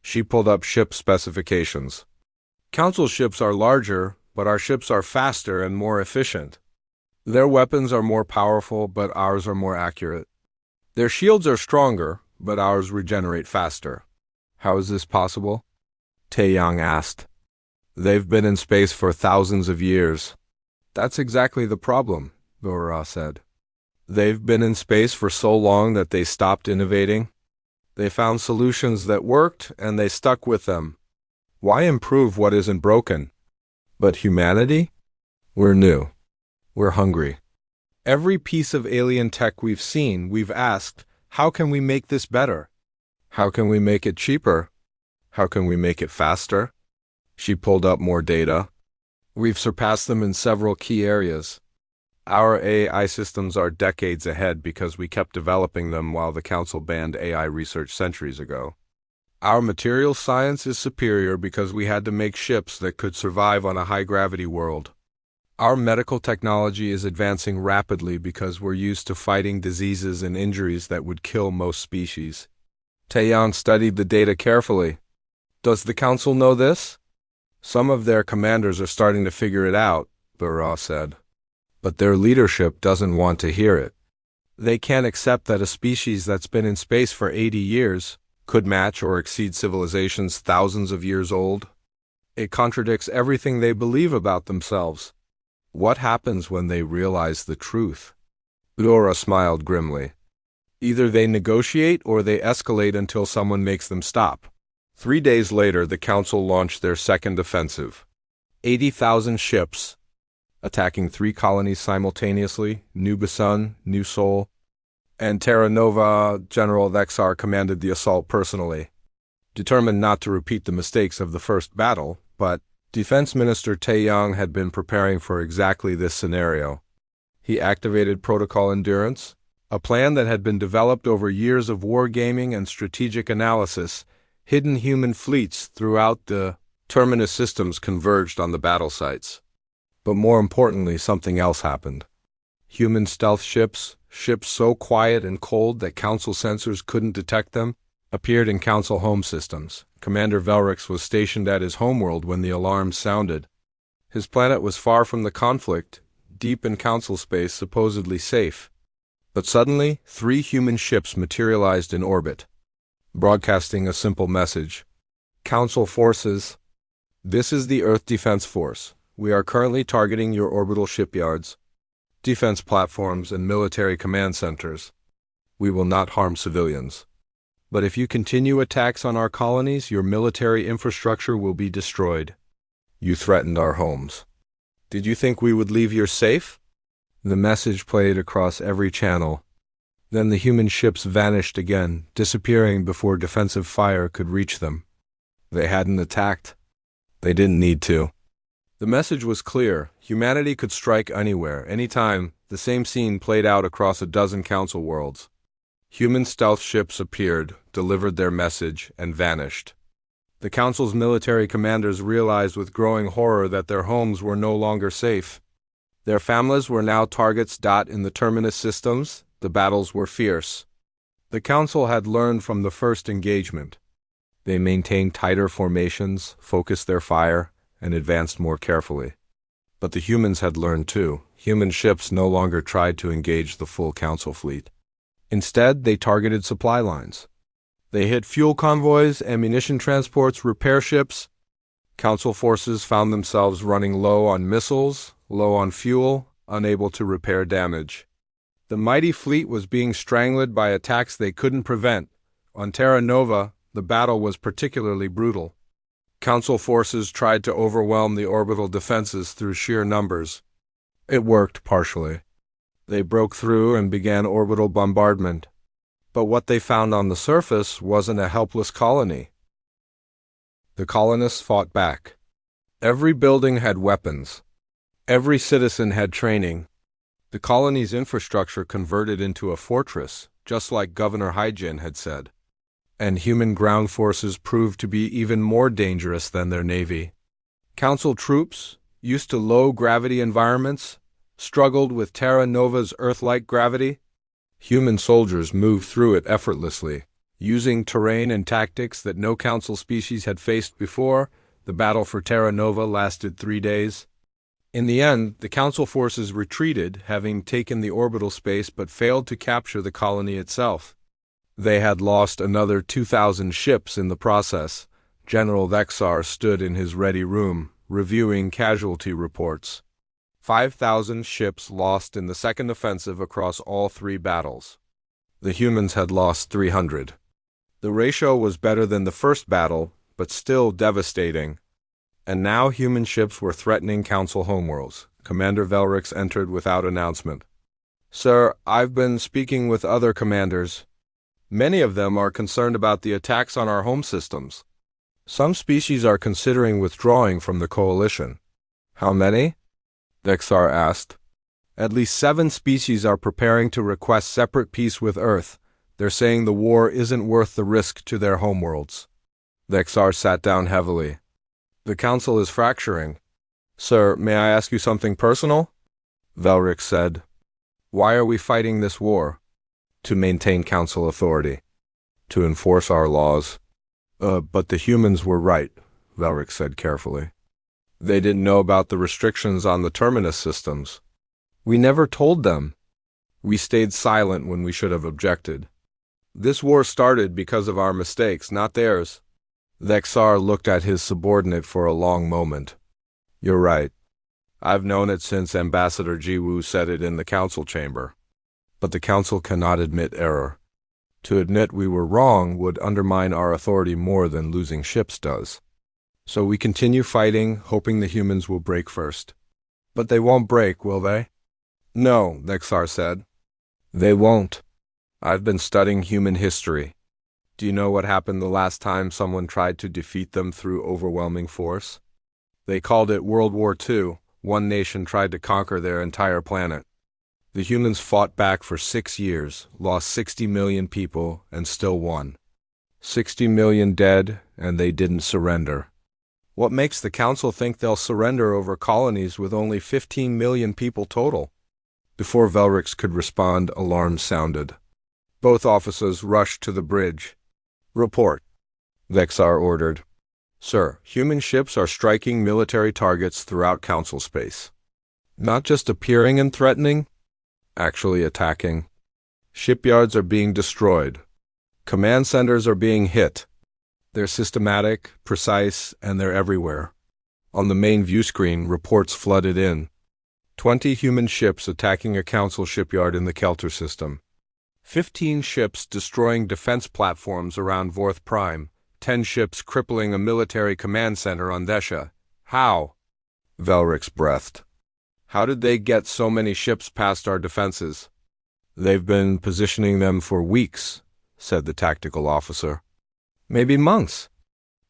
She pulled up ship specifications. "Council ships are larger, but our ships are faster and more efficient. Their weapons are more powerful, but ours are more accurate. Their shields are stronger, but ours regenerate faster." "How is this possible?" Taeyang asked. "They've been in space for thousands of years." "That's exactly the problem," Vora said. "They've been in space for so long that they stopped innovating. They found solutions that worked, and they stuck with them. Why improve what isn't broken? But humanity? We're new. We're hungry. Every piece of alien tech we've seen, we've asked, how can we make this better? How can we make it cheaper? How can we make it faster? She pulled up more data. We've surpassed them in several key areas. Our AI systems are decades ahead because we kept developing them while the Council banned AI research centuries ago. Our material science is superior because we had to make ships that could survive on a high-gravity world. Our medical technology is advancing rapidly because we're used to fighting diseases and injuries that would kill most species. Taeyang studied the data carefully. Does the Council know this? Some of their commanders are starting to figure it out, Burra said. But their leadership doesn't want to hear it. They can't accept that a species that's been in space for 80 years could match or exceed civilizations thousands of years old. It contradicts everything they believe about themselves. What happens when they realize the truth? Burra smiled grimly. Either they negotiate or they escalate until someone makes them stop. 3 days later, the Council launched their second offensive. 80,000 ships, attacking 3 colonies simultaneously, New Busan, New Seoul, and Terra Nova. General Vexar commanded the assault personally. Determined not to repeat the mistakes of the first battle, but Defense Minister Taeyang had been preparing for exactly this scenario. He activated Protocol Endurance, a plan that had been developed over years of wargaming and strategic analysis. Hidden human fleets throughout the terminus systems converged on the battle sites. But more importantly, something else happened. Human stealth ships, ships so quiet and cold that Council sensors couldn't detect them, appeared in Council home systems. Commander Velrix was stationed at his homeworld when the alarms sounded. His planet was far from the conflict, deep in Council space, supposedly safe. But suddenly, 3 human ships materialized in orbit, broadcasting a simple message. Council forces, this is the Earth Defense Force. We are currently targeting your orbital shipyards, defense platforms, and military command centers. We will not harm civilians. But if you continue attacks on our colonies, your military infrastructure will be destroyed. You threatened our homes. Did you think we would leave you safe? The message played across every channel. Then the human ships vanished again, disappearing before defensive fire could reach them. They hadn't attacked. They didn't need to. The message was clear. Humanity could strike anywhere, anytime. The same scene played out across a dozen Council worlds. Human stealth ships appeared, delivered their message, and vanished. The Council's military commanders realized with growing horror that their homes were no longer safe. Their families were now targets. In the terminus systems, the battles were fierce. The Council had learned from the first engagement. They maintained tighter formations, focused their fire, and advanced more carefully. But the humans had learned too. Human ships no longer tried to engage the full Council fleet. Instead, they targeted supply lines. They hit fuel convoys, ammunition transports, repair ships. Council forces found themselves running low on missiles, low on fuel, unable to repair damage. The mighty fleet was being strangled by attacks they couldn't prevent. On Terra Nova, the battle was particularly brutal. Council forces tried to overwhelm the orbital defenses through sheer numbers. It worked partially. They broke through and began orbital bombardment. But what they found on the surface wasn't a helpless colony. The colonists fought back. Every building had weapons. Every citizen had training. The colony's infrastructure converted into a fortress, just like Governor Haijin had said. And human ground forces proved to be even more dangerous than their navy. Council troops, used to low-gravity environments, struggled with Terra Nova's Earth-like gravity. Human soldiers moved through it effortlessly. Using terrain and tactics that no Council species had faced before, the battle for Terra Nova lasted 3 days. In the end, the Council forces retreated, having taken the orbital space but failed to capture the colony itself. They had lost another 2,000 ships in the process. General Vexar stood in his ready room, reviewing casualty reports. 5,000 ships lost in the second offensive across all 3 battles. The humans had lost 300. The ratio was better than the first battle, but still devastating. And now human ships were threatening Council homeworlds. Commander Velrix entered without announcement. Sir, I've been speaking with other commanders. Many of them are concerned about the attacks on our home systems. Some species are considering withdrawing from the coalition. How many? Dexar asked. At least 7 species are preparing to request separate peace with Earth. They're saying the war isn't worth the risk to their homeworlds. Dexar sat down heavily. The council is fracturing. Sir, may I ask you something personal? Velric said. Why are we fighting this war? To maintain council authority. To enforce our laws. But the humans were right, Velric said carefully. They didn't know about the restrictions on the terminus systems. We never told them. We stayed silent when we should have objected. This war started because of our mistakes, not theirs. Dexar looked at his subordinate for a long moment. You're right. I've known it since Ambassador Jiwoo said it in the council chamber. But the council cannot admit error. To admit we were wrong would undermine our authority more than losing ships does. So we continue fighting, hoping the humans will break first. But they won't break, will they? No, Dexar said. They won't. I've been studying human history. Do you know what happened the last time someone tried to defeat them through overwhelming force? They called it World War II. One nation tried to conquer their entire planet. The humans fought back for 6 years, lost 60 million people, and still won. 60 million dead, and they didn't surrender. What makes the council think they'll surrender over colonies with only 15 million people total? Before Velrix could respond, alarms sounded. Both officers rushed to the bridge. Report, Vexar ordered. Sir, human ships are striking military targets throughout council space. Not just appearing and threatening, actually attacking. Shipyards are being destroyed. Command centers are being hit. They're systematic, precise, and they're everywhere. On the main view screen, reports flooded in. 20 human ships attacking a council shipyard in the Kelter system. 15 ships destroying defense platforms around Vorth Prime. 10 ships crippling a military command center on Desha. How? Velrix breathed. How did they get so many ships past our defenses? They've been positioning them for weeks, said the tactical officer. Maybe months.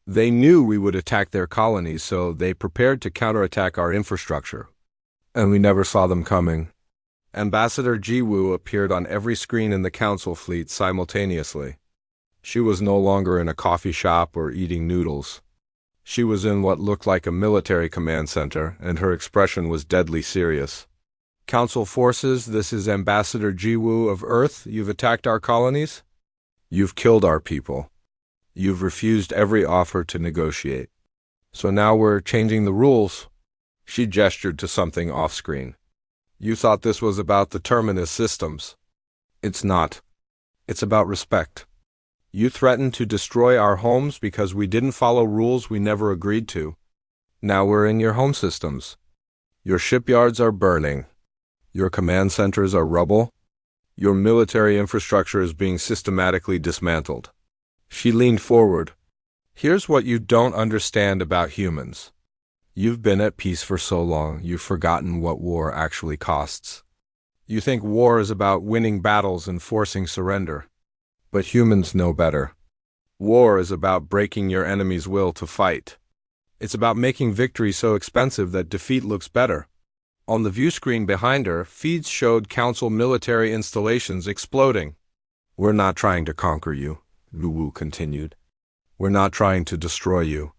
They knew we would attack their colonies, so they prepared to counterattack our infrastructure. And we never saw them coming. Ambassador Jiwoo appeared on every screen in the council fleet simultaneously. She was no longer in a coffee shop or eating noodles. She was in what looked like a military command center, and her expression was deadly serious. Council forces, this is Ambassador Jiwoo of Earth. You've attacked our colonies? You've killed our people. You've refused every offer to negotiate. So now we're changing the rules. She gestured to something off-screen. You thought this was about the terminus systems. It's not. It's about respect. You threatened to destroy our homes because we didn't follow rules we never agreed to. Now we're in your home systems. Your shipyards are burning. Your command centers are rubble. Your military infrastructure is being systematically dismantled. She leaned forward. Here's what you don't understand about humans. You've been at peace for so long, you've forgotten what war actually costs. You think war is about winning battles and forcing surrender. But humans know better. War is about breaking your enemy's will to fight. It's about making victory so expensive that defeat looks better. On the view screen behind her, feeds showed council military installations exploding. We're not trying to conquer you, Luwu continued. We're not trying to destroy you.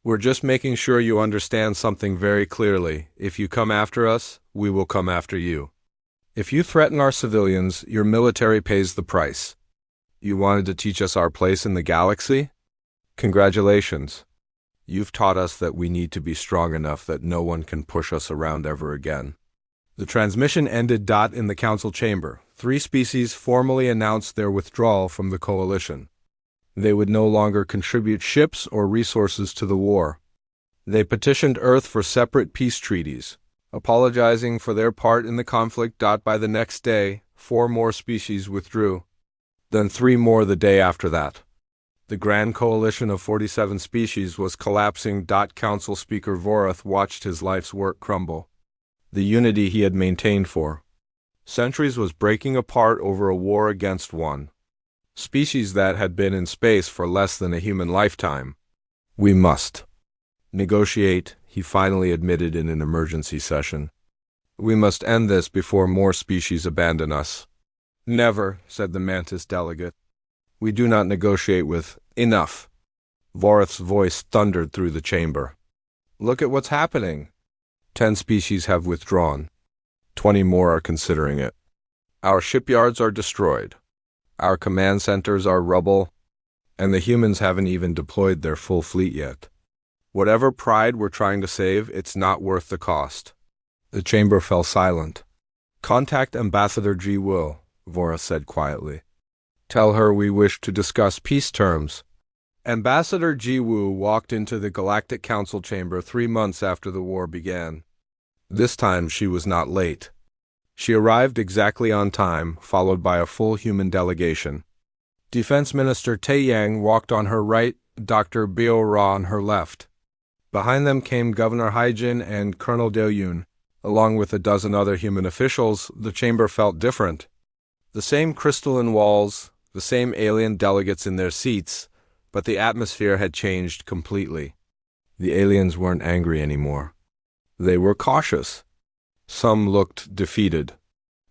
We're just making sure you understand something very clearly. If you come after us, we will come after you. If you threaten our civilians, your military pays the price. You wanted to teach us our place in the galaxy? Congratulations. You've taught us that we need to be strong enough that no one can push us around ever again. The transmission ended. In the council chamber, 3 species formally announced their withdrawal from the coalition. They would no longer contribute ships or resources to the war. They petitioned Earth for separate peace treaties, apologizing for their part in the conflict. By the next day, 4 more species withdrew. Then 3 more the day after that. The grand coalition of 47 species was collapsing. Council Speaker Vorath watched his life's work crumble. The unity he had maintained for centuries was breaking apart over a war against one species that had been in space for less than a human lifetime. We must negotiate, he finally admitted in an emergency session. We must end this before more species abandon us. Never, said the Mantis delegate. We do not negotiate with enough. Voreth's voice thundered through the chamber. Look at what's happening. 10 species have withdrawn. 20 more are considering it. Our shipyards are destroyed. Our command centers are rubble, and the humans haven't even deployed their full fleet yet. Whatever pride we're trying to save, it's not worth the cost. The chamber fell silent. Contact Ambassador Jiwoo, Voreth said quietly. Tell her we wish to discuss peace terms. Ambassador Jiwoo walked into the Galactic Council chamber 3 months after the war began. This time she was not late. She arrived exactly on time, followed by a full human delegation. Defense Minister Taeyang walked on her right, Dr. Bio-ra on her left. Behind them came Governor Haijin and Colonel Doyun. Along with a dozen other human officials, the chamber felt different. The same crystalline walls, the same alien delegates in their seats, but the atmosphere had changed completely. The aliens weren't angry anymore. They were cautious. Some looked defeated.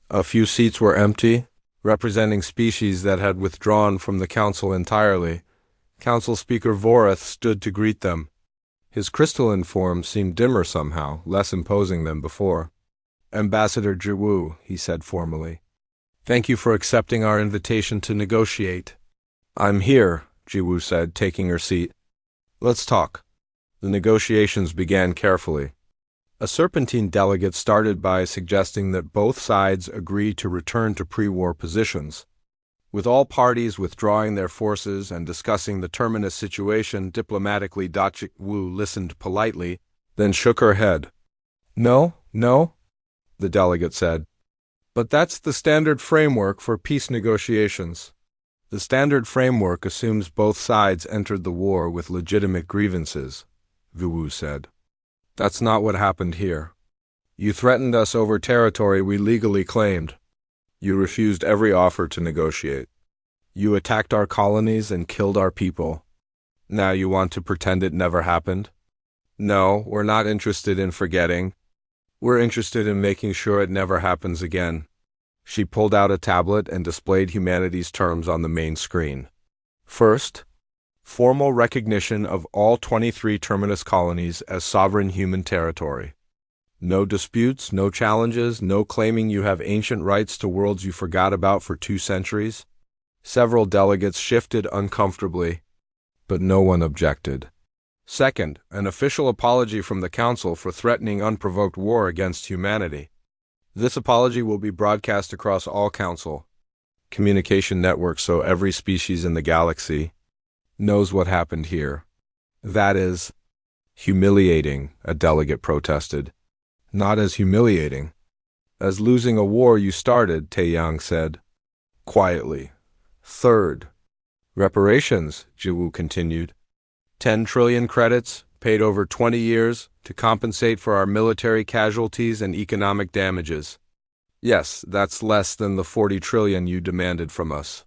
A few seats were empty, representing species that had withdrawn from the council entirely. Council Speaker Voreth stood to greet them. His crystalline form seemed dimmer somehow, less imposing than before. Ambassador Jiwoo, he said formally. Thank you for accepting our invitation to negotiate. I'm here, Jiwoo said, taking her seat. Let's talk. The negotiations began carefully. A Serpentine delegate started by suggesting that both sides agree to return to pre-war positions. With all parties withdrawing their forces and discussing the terminus situation diplomatically, Jiwoo listened politely, then shook her head. No, the delegate said. But that's the standard framework for peace negotiations. The standard framework assumes both sides entered the war with legitimate grievances, Jiwoo said. That's not what happened here. You threatened us over territory we legally claimed. You refused every offer to negotiate. You attacked our colonies and killed our people. Now you want to pretend it never happened? No, we're not interested in forgetting. We're interested in making sure it never happens again. She pulled out a tablet and displayed humanity's terms on the main screen. First, formal recognition of all 23 terminus colonies as sovereign human territory. No disputes, no challenges, no claiming you have ancient rights to worlds you forgot about for 2 centuries. Several delegates shifted uncomfortably, but no one objected. Second, an official apology from the Council for threatening unprovoked war against humanity. This apology will be broadcast across all Council communication networks so every species in the galaxy knows what happened here. That is humiliating, a delegate protested. Not as humiliating as losing a war you started, Taeyang said, quietly. Third, reparations, Jiwoo continued. 10 trillion credits, paid over 20 years, to compensate for our military casualties and economic damages. Yes, that's less than the 40 trillion you demanded from us.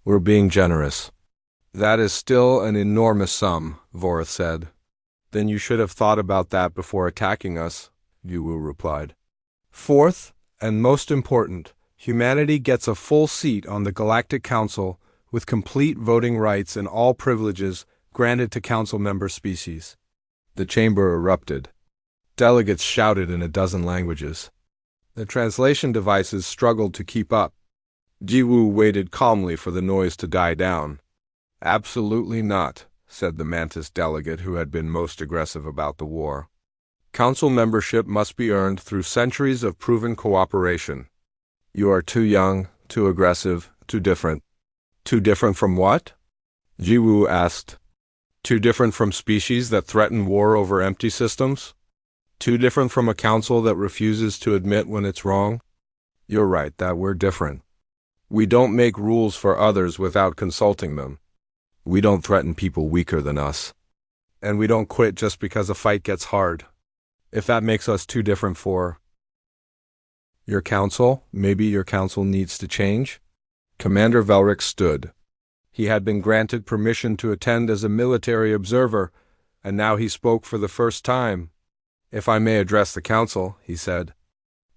We're being generous. That is still an enormous sum, Voreth said. Then you should have thought about that before attacking us, Jiwoo replied. Fourth, and most important, humanity gets a full seat on the Galactic Council with complete voting rights and all privileges granted to Council member species. The chamber erupted. Delegates shouted in a dozen languages. The translation devices struggled to keep up. Jiwoo waited calmly for the noise to die down. Absolutely not, said the Mantis delegate who had been most aggressive about the war. Council membership must be earned through centuries of proven cooperation. You are too young, too aggressive, too different. Too different from what? Jiwoo asked. Too different from species that threaten war over empty systems? Too different from a council that refuses to admit when it's wrong? You're right that we're different. We don't make rules for others without consulting them. We don't threaten people weaker than us. And we don't quit just because a fight gets hard. If that makes us too different for your council, maybe your council needs to change? Commander Velric stood. He had been granted permission to attend as a military observer, and now he spoke for the first time. "If I may address the council," he said,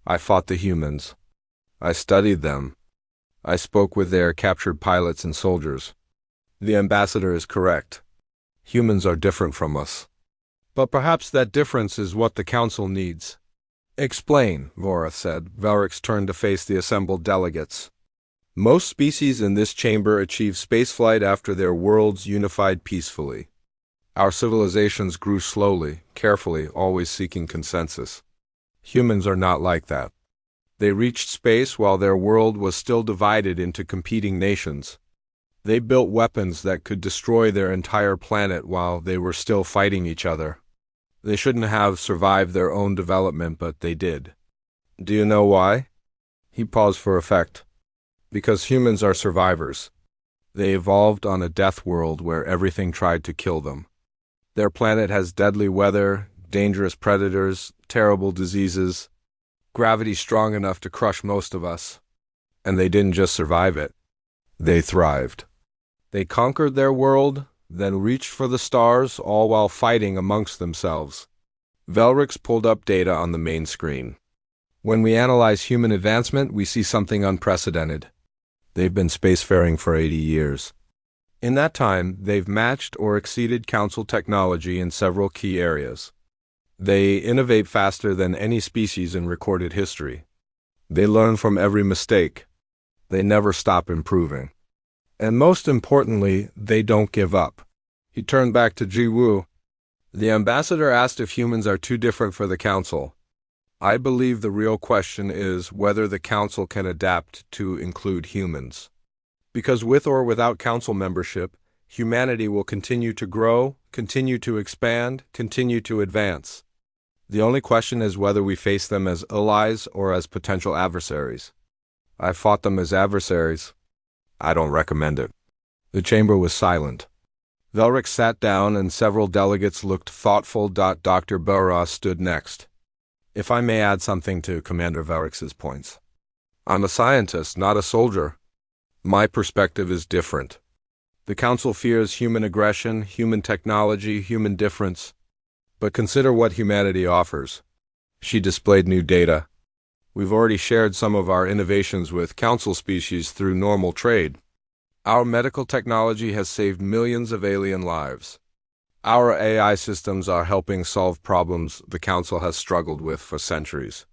"I fought the humans. I studied them. I spoke with their captured pilots and soldiers. The ambassador is correct. Humans are different from us. But perhaps that difference is what the council needs." "Explain," Vorath said. Velrix turned to face the assembled delegates. "Most species in this chamber achieve spaceflight after their worlds unified peacefully. Our civilizations grew slowly, carefully, always seeking consensus. Humans are not like that. They reached space while their world was still divided into competing nations. They built weapons that could destroy their entire planet while they were still fighting each other. They shouldn't have survived their own development, but they did. Do you know why?" He paused for effect. "Because humans are survivors. They evolved on a death world where everything tried to kill them. Their planet has deadly weather, dangerous predators, terrible diseases, gravity strong enough to crush most of us. And they didn't just survive it. They thrived. They conquered their world, then reached for the stars, all while fighting amongst themselves." Velrix pulled up data on the main screen. "When we analyze human advancement, we see something unprecedented. They've been spacefaring for 80 years. In that time, they've matched or exceeded Council technology in several key areas. They innovate faster than any species in recorded history. They learn from every mistake. They never stop improving. And most importantly, they don't give up." He turned back to Jiwoo. "The ambassador asked if humans are too different for the Council. I believe the real question is whether the Council can adapt to include humans. Because with or without Council membership, humanity will continue to grow, continue to expand, continue to advance. The only question is whether we face them as allies or as potential adversaries. I fought them as adversaries. I don't recommend it." The chamber was silent. Velrix sat down and several delegates looked thoughtful. Dr. Burra stood next. "If I may add something to Commander Velrix's points. I'm a scientist, not a soldier. My perspective is different. The Council fears human aggression, human technology, human difference. But consider what humanity offers." She displayed new data. "We've already shared some of our innovations with Council species through normal trade. Our medical technology has saved millions of alien lives. Our AI systems are helping solve problems the Council has struggled with for centuries.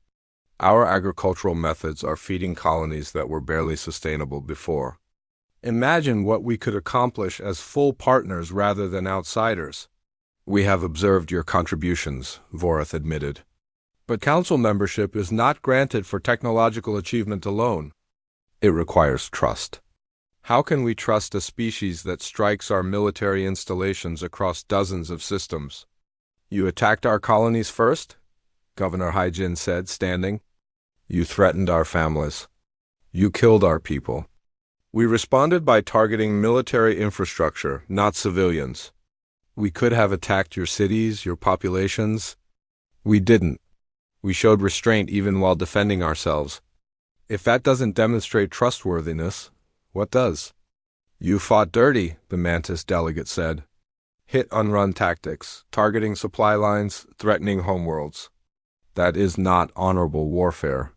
Our agricultural methods are feeding colonies that were barely sustainable before. Imagine what we could accomplish as full partners rather than outsiders." "We have observed your contributions," Vorath admitted. "But Council membership is not granted for technological achievement alone. It requires trust. How can we trust a species that strikes our military installations across dozens of systems?" "You attacked our colonies first," Governor Haijin said, standing. "You threatened our families. You killed our people. We responded by targeting military infrastructure, not civilians. We could have attacked your cities, your populations. We didn't. We showed restraint even while defending ourselves. If that doesn't demonstrate trustworthiness, what does?" "You fought dirty," the Mantis delegate said. "Hit-and-run tactics, targeting supply lines, threatening homeworlds. That is not honorable warfare."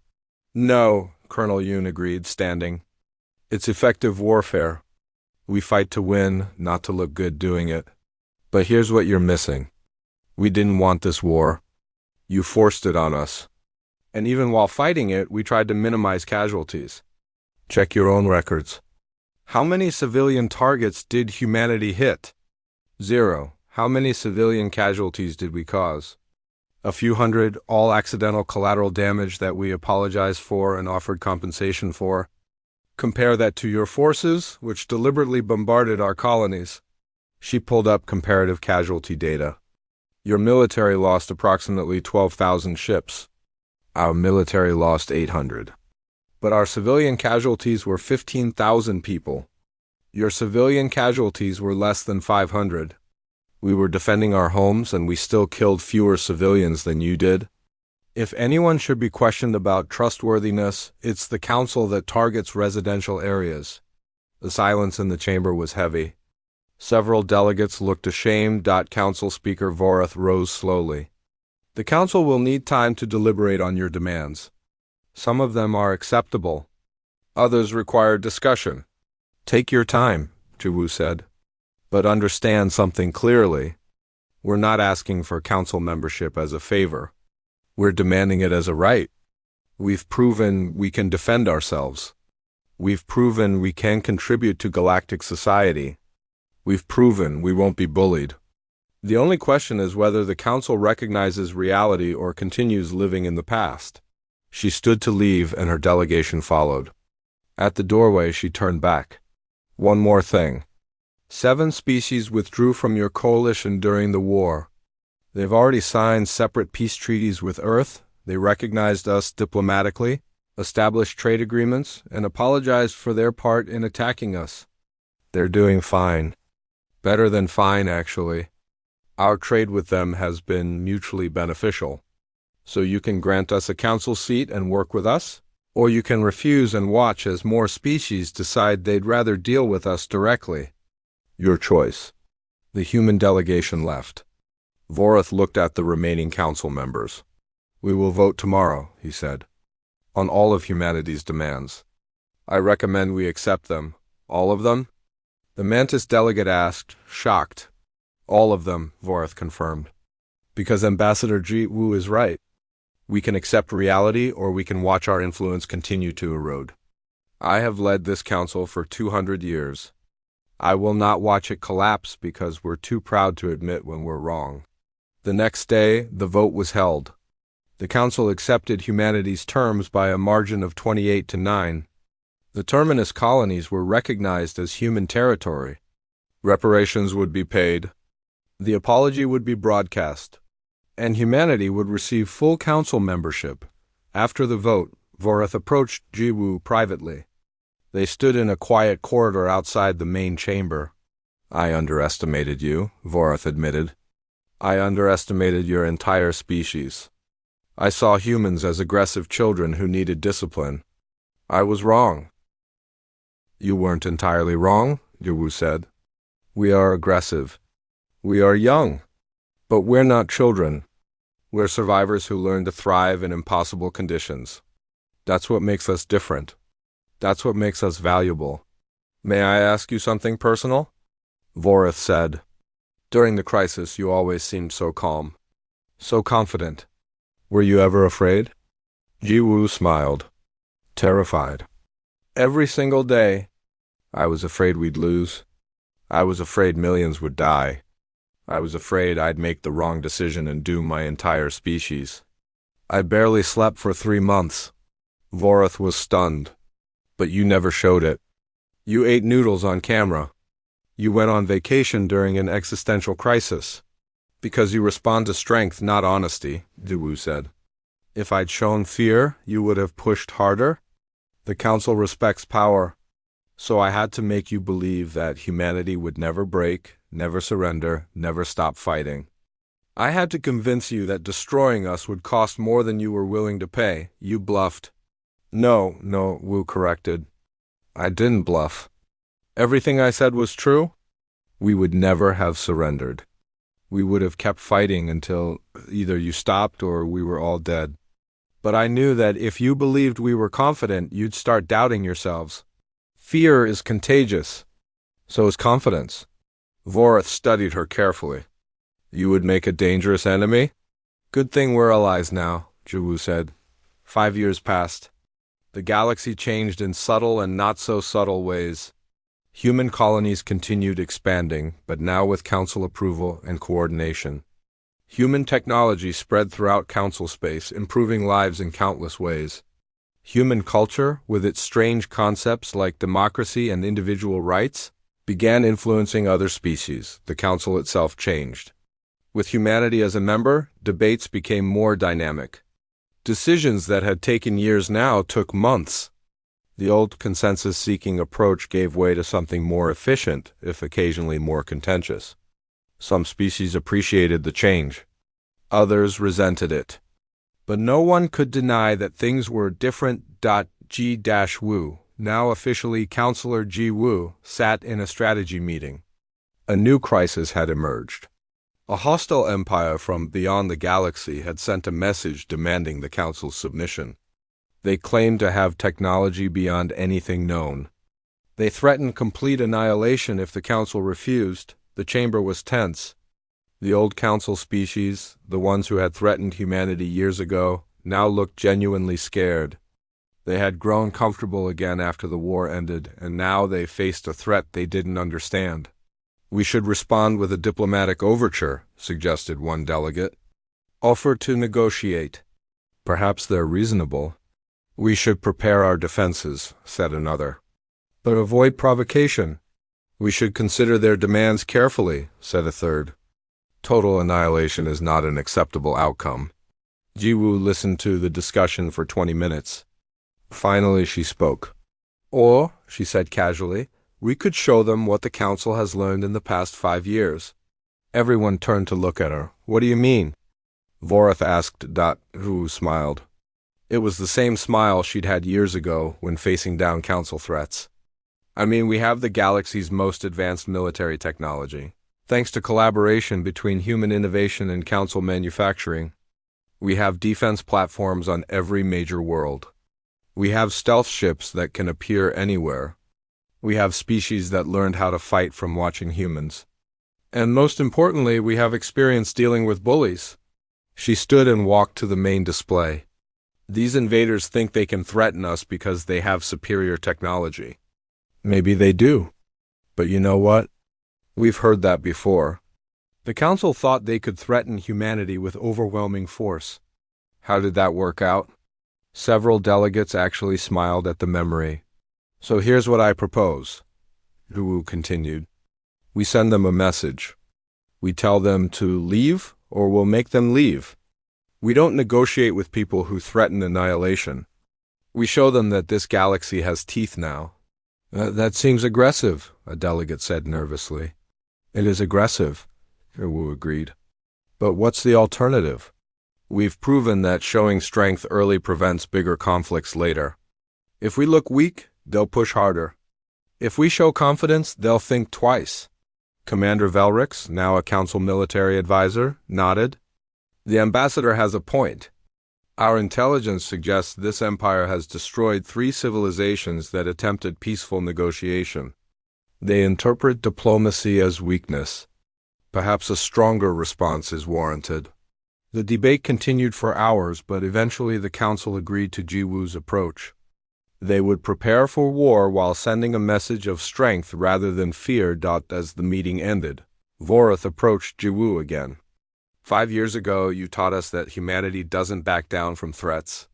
"No," Colonel Yoon agreed, standing. "It's effective warfare. We fight to win, not to look good doing it. But here's what you're missing. We didn't want this war. You forced it on us. And even while fighting it, we tried to minimize casualties. Check your own records. How many civilian targets did humanity hit? 0. How many civilian casualties did we cause? A few hundred, all accidental collateral damage that we apologized for and offered compensation for. Compare that to your forces, which deliberately bombarded our colonies." She pulled up comparative casualty data. "Your military lost approximately 12,000 ships. Our military lost 800. But our civilian casualties were 15,000 people. Your civilian casualties were less than 500. We were defending our homes, and we still killed fewer civilians than you did. If anyone should be questioned about trustworthiness, it's the Council that targets residential areas." The silence in the chamber was heavy. Several delegates looked ashamed. Council Speaker Vorath rose slowly. The Council will need time to deliberate on your demands. Some of them are acceptable. Others require discussion. Take your time, Jiwu said. But understand something clearly. We're not asking for Council membership as a favor. We're demanding it as a right. We've proven we can defend ourselves. We've proven we can contribute to galactic society. We've proven we won't be bullied. The only question is whether the Council recognizes reality or continues living in the past. She stood to leave and her delegation followed. At the doorway, she turned back. One more thing. 7 species withdrew from your coalition during the war. They've already signed separate peace treaties with Earth. They recognized us diplomatically, established trade agreements, and apologized for their part in attacking us. They're doing fine. Better than fine, actually. Our trade with them has been mutually beneficial. So you can grant us a council seat and work with us, or you can refuse and watch as more species decide they'd rather deal with us directly. Your choice. The human delegation left. Vorath looked at the remaining council members. We will vote tomorrow, he said, on all of humanity's demands. I recommend we accept them. All of them? The Mantis delegate asked, shocked. All of them, Vorath confirmed. Because Ambassador Ji Wu is right. We can accept reality or we can watch our influence continue to erode. I have led this council for 200 years. I will not watch it collapse because we're too proud to admit when we're wrong. The next day, the vote was held. The council accepted humanity's terms by a margin of 28-9. The terminus colonies were recognized as human territory. Reparations would be paid. The apology would be broadcast. And humanity would receive full council membership. After the vote, Vorath approached Jiwu privately. They stood in a quiet corridor outside the main chamber. I underestimated you, Vorath admitted. I underestimated your entire species. I saw humans as aggressive children who needed discipline. I was wrong. You weren't entirely wrong, Jiwu said. We are aggressive. We are young. But we're not children. We're survivors who learn to thrive in impossible conditions. That's what makes us different. That's what makes us valuable. May I ask you something personal? Vorath said. During the crisis, you always seemed so calm. So confident. Were you ever afraid? Jiwu smiled. Terrified. Every single day. I was afraid we'd lose. I was afraid millions would die. I was afraid I'd make the wrong decision and doom my entire species. I barely slept for 3 months. Vorath was stunned. But you never showed it. You ate noodles on camera. You went on vacation during an existential crisis. Because you respond to strength, not honesty, Jiwu said. If I'd shown fear, you would have pushed harder. The council respects power. So I had to make you believe that humanity would never break, never surrender, never stop fighting. I had to convince you that destroying us would cost more than you were willing to pay. You bluffed. No, Wu corrected. I didn't bluff. Everything I said was true. We would never have surrendered. We would have kept fighting until either you stopped or we were all dead. But I knew that if you believed we were confident, you'd start doubting yourselves. Fear is contagious. So is confidence. Vorath studied her carefully. You would make a dangerous enemy? Good thing we're allies now, Jiwu said. 5 years passed. The galaxy changed in subtle and not-so-subtle ways. Human colonies continued expanding, but now with council approval and coordination. Human technology spread throughout council space, improving lives in countless ways. Human culture, with its strange concepts like democracy and individual rights, began influencing other species. The council itself changed. With humanity as a member, debates became more dynamic. Decisions that had taken years now took months. The old consensus-seeking approach gave way to something more efficient, if occasionally more contentious. Some species appreciated the change. Others resented it. But no one could deny that things were different. G-Wu, now officially Counselor Ji Wu, sat in a strategy meeting. A new crisis had emerged. A hostile empire from beyond the galaxy had sent a message demanding the Council's submission. They claimed to have technology beyond anything known. They threatened complete annihilation if the Council refused. The chamber was tense. The old Council species, the ones who had threatened humanity years ago, now looked genuinely scared. They had grown comfortable again after the war ended, and now they faced a threat they didn't understand. "We should respond with a diplomatic overture," suggested one delegate. "Offer to negotiate." "Perhaps they're reasonable." "We should prepare our defenses," said another. "But avoid provocation." "We should consider their demands carefully," said a third. Total annihilation is not an acceptable outcome. Jiwoo listened to the discussion for 20 minutes. Finally, she spoke. "Or," she said casually, "we could show them what the Council has learned in the past 5 years." Everyone turned to look at her. "What do you mean?" Vorath asked. Who smiled. It was the same smile she'd had years ago when facing down Council threats. "I mean, we have the galaxy's most advanced military technology. Thanks to collaboration between human innovation and Council manufacturing, we have defense platforms on every major world. We have stealth ships that can appear anywhere. We have species that learned how to fight from watching humans. And most importantly, we have experience dealing with bullies." She stood and walked to the main display. "These invaders think they can threaten us because they have superior technology." Maybe they do. But you know what? We've heard that before. The Council thought they could threaten humanity with overwhelming force. How did that work out? Several delegates actually smiled at the memory. "So here's what I propose," Wu continued. "We send them a message. We tell them to leave, or we'll make them leave. We don't negotiate with people who threaten annihilation. We show them that this galaxy has teeth now." That seems aggressive," a delegate said nervously. "It is aggressive," Wu agreed. "But what's the alternative? We've proven that showing strength early prevents bigger conflicts later. If we look weak, they'll push harder. If we show confidence, they'll think twice." Commander Velrix, now a Council military advisor, nodded. "The ambassador has a point. Our intelligence suggests this empire has destroyed 3 civilizations that attempted peaceful negotiation. They interpret diplomacy as weakness. Perhaps a stronger response is warranted." The debate continued for hours, but eventually the Council agreed to Jiwoo's approach. They would prepare for war while sending a message of strength rather than fear. As the meeting ended, Vorath approached Jiwoo again. 5 years ago, you taught us that humanity doesn't back down from threats.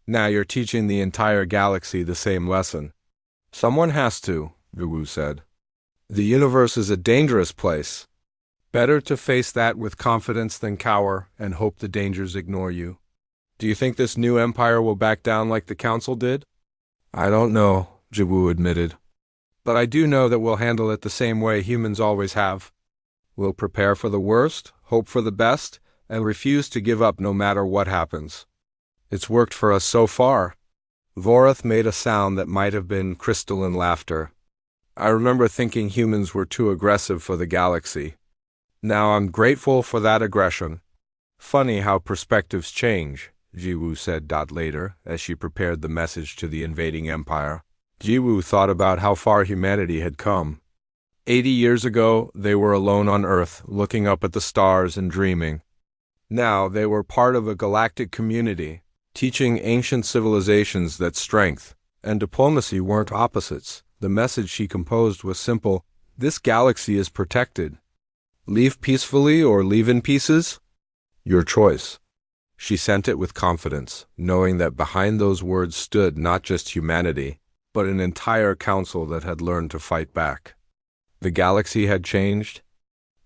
Now you're teaching the entire galaxy the same lesson." "Someone has to," Jiwoo said. "The universe is a dangerous place. Better to face that with confidence than cower and hope the dangers ignore you. Do you think this new empire will back down like the Council did?" "I don't know," Jiwoo admitted. "But I do know that we'll handle it the same way humans always have. We'll prepare for the worst, hope for the best, and refuse to give up no matter what happens. It's worked for us so far." Vorath made a sound that might have been crystalline laughter. "I remember thinking humans were too aggressive for the galaxy. Now I'm grateful for that aggression." "Funny how perspectives change," Jiwoo said. Later, as she prepared the message to the invading empire, Jiwoo thought about how far humanity had come. 80 years ago, they were alone on Earth, looking up at the stars and dreaming. Now they were part of a galactic community, teaching ancient civilizations that strength and diplomacy weren't opposites. The message she composed was simple: "This galaxy is protected. Leave peacefully or leave in pieces? Your choice." She sent it with confidence, knowing that behind those words stood not just humanity, but an entire council that had learned to fight back. The galaxy had changed.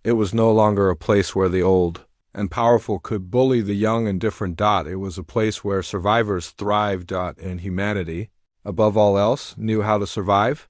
It was no longer a place where the old and powerful could bully the young and different. It was a place where survivors thrived, and humanity, above all else, knew how to survive.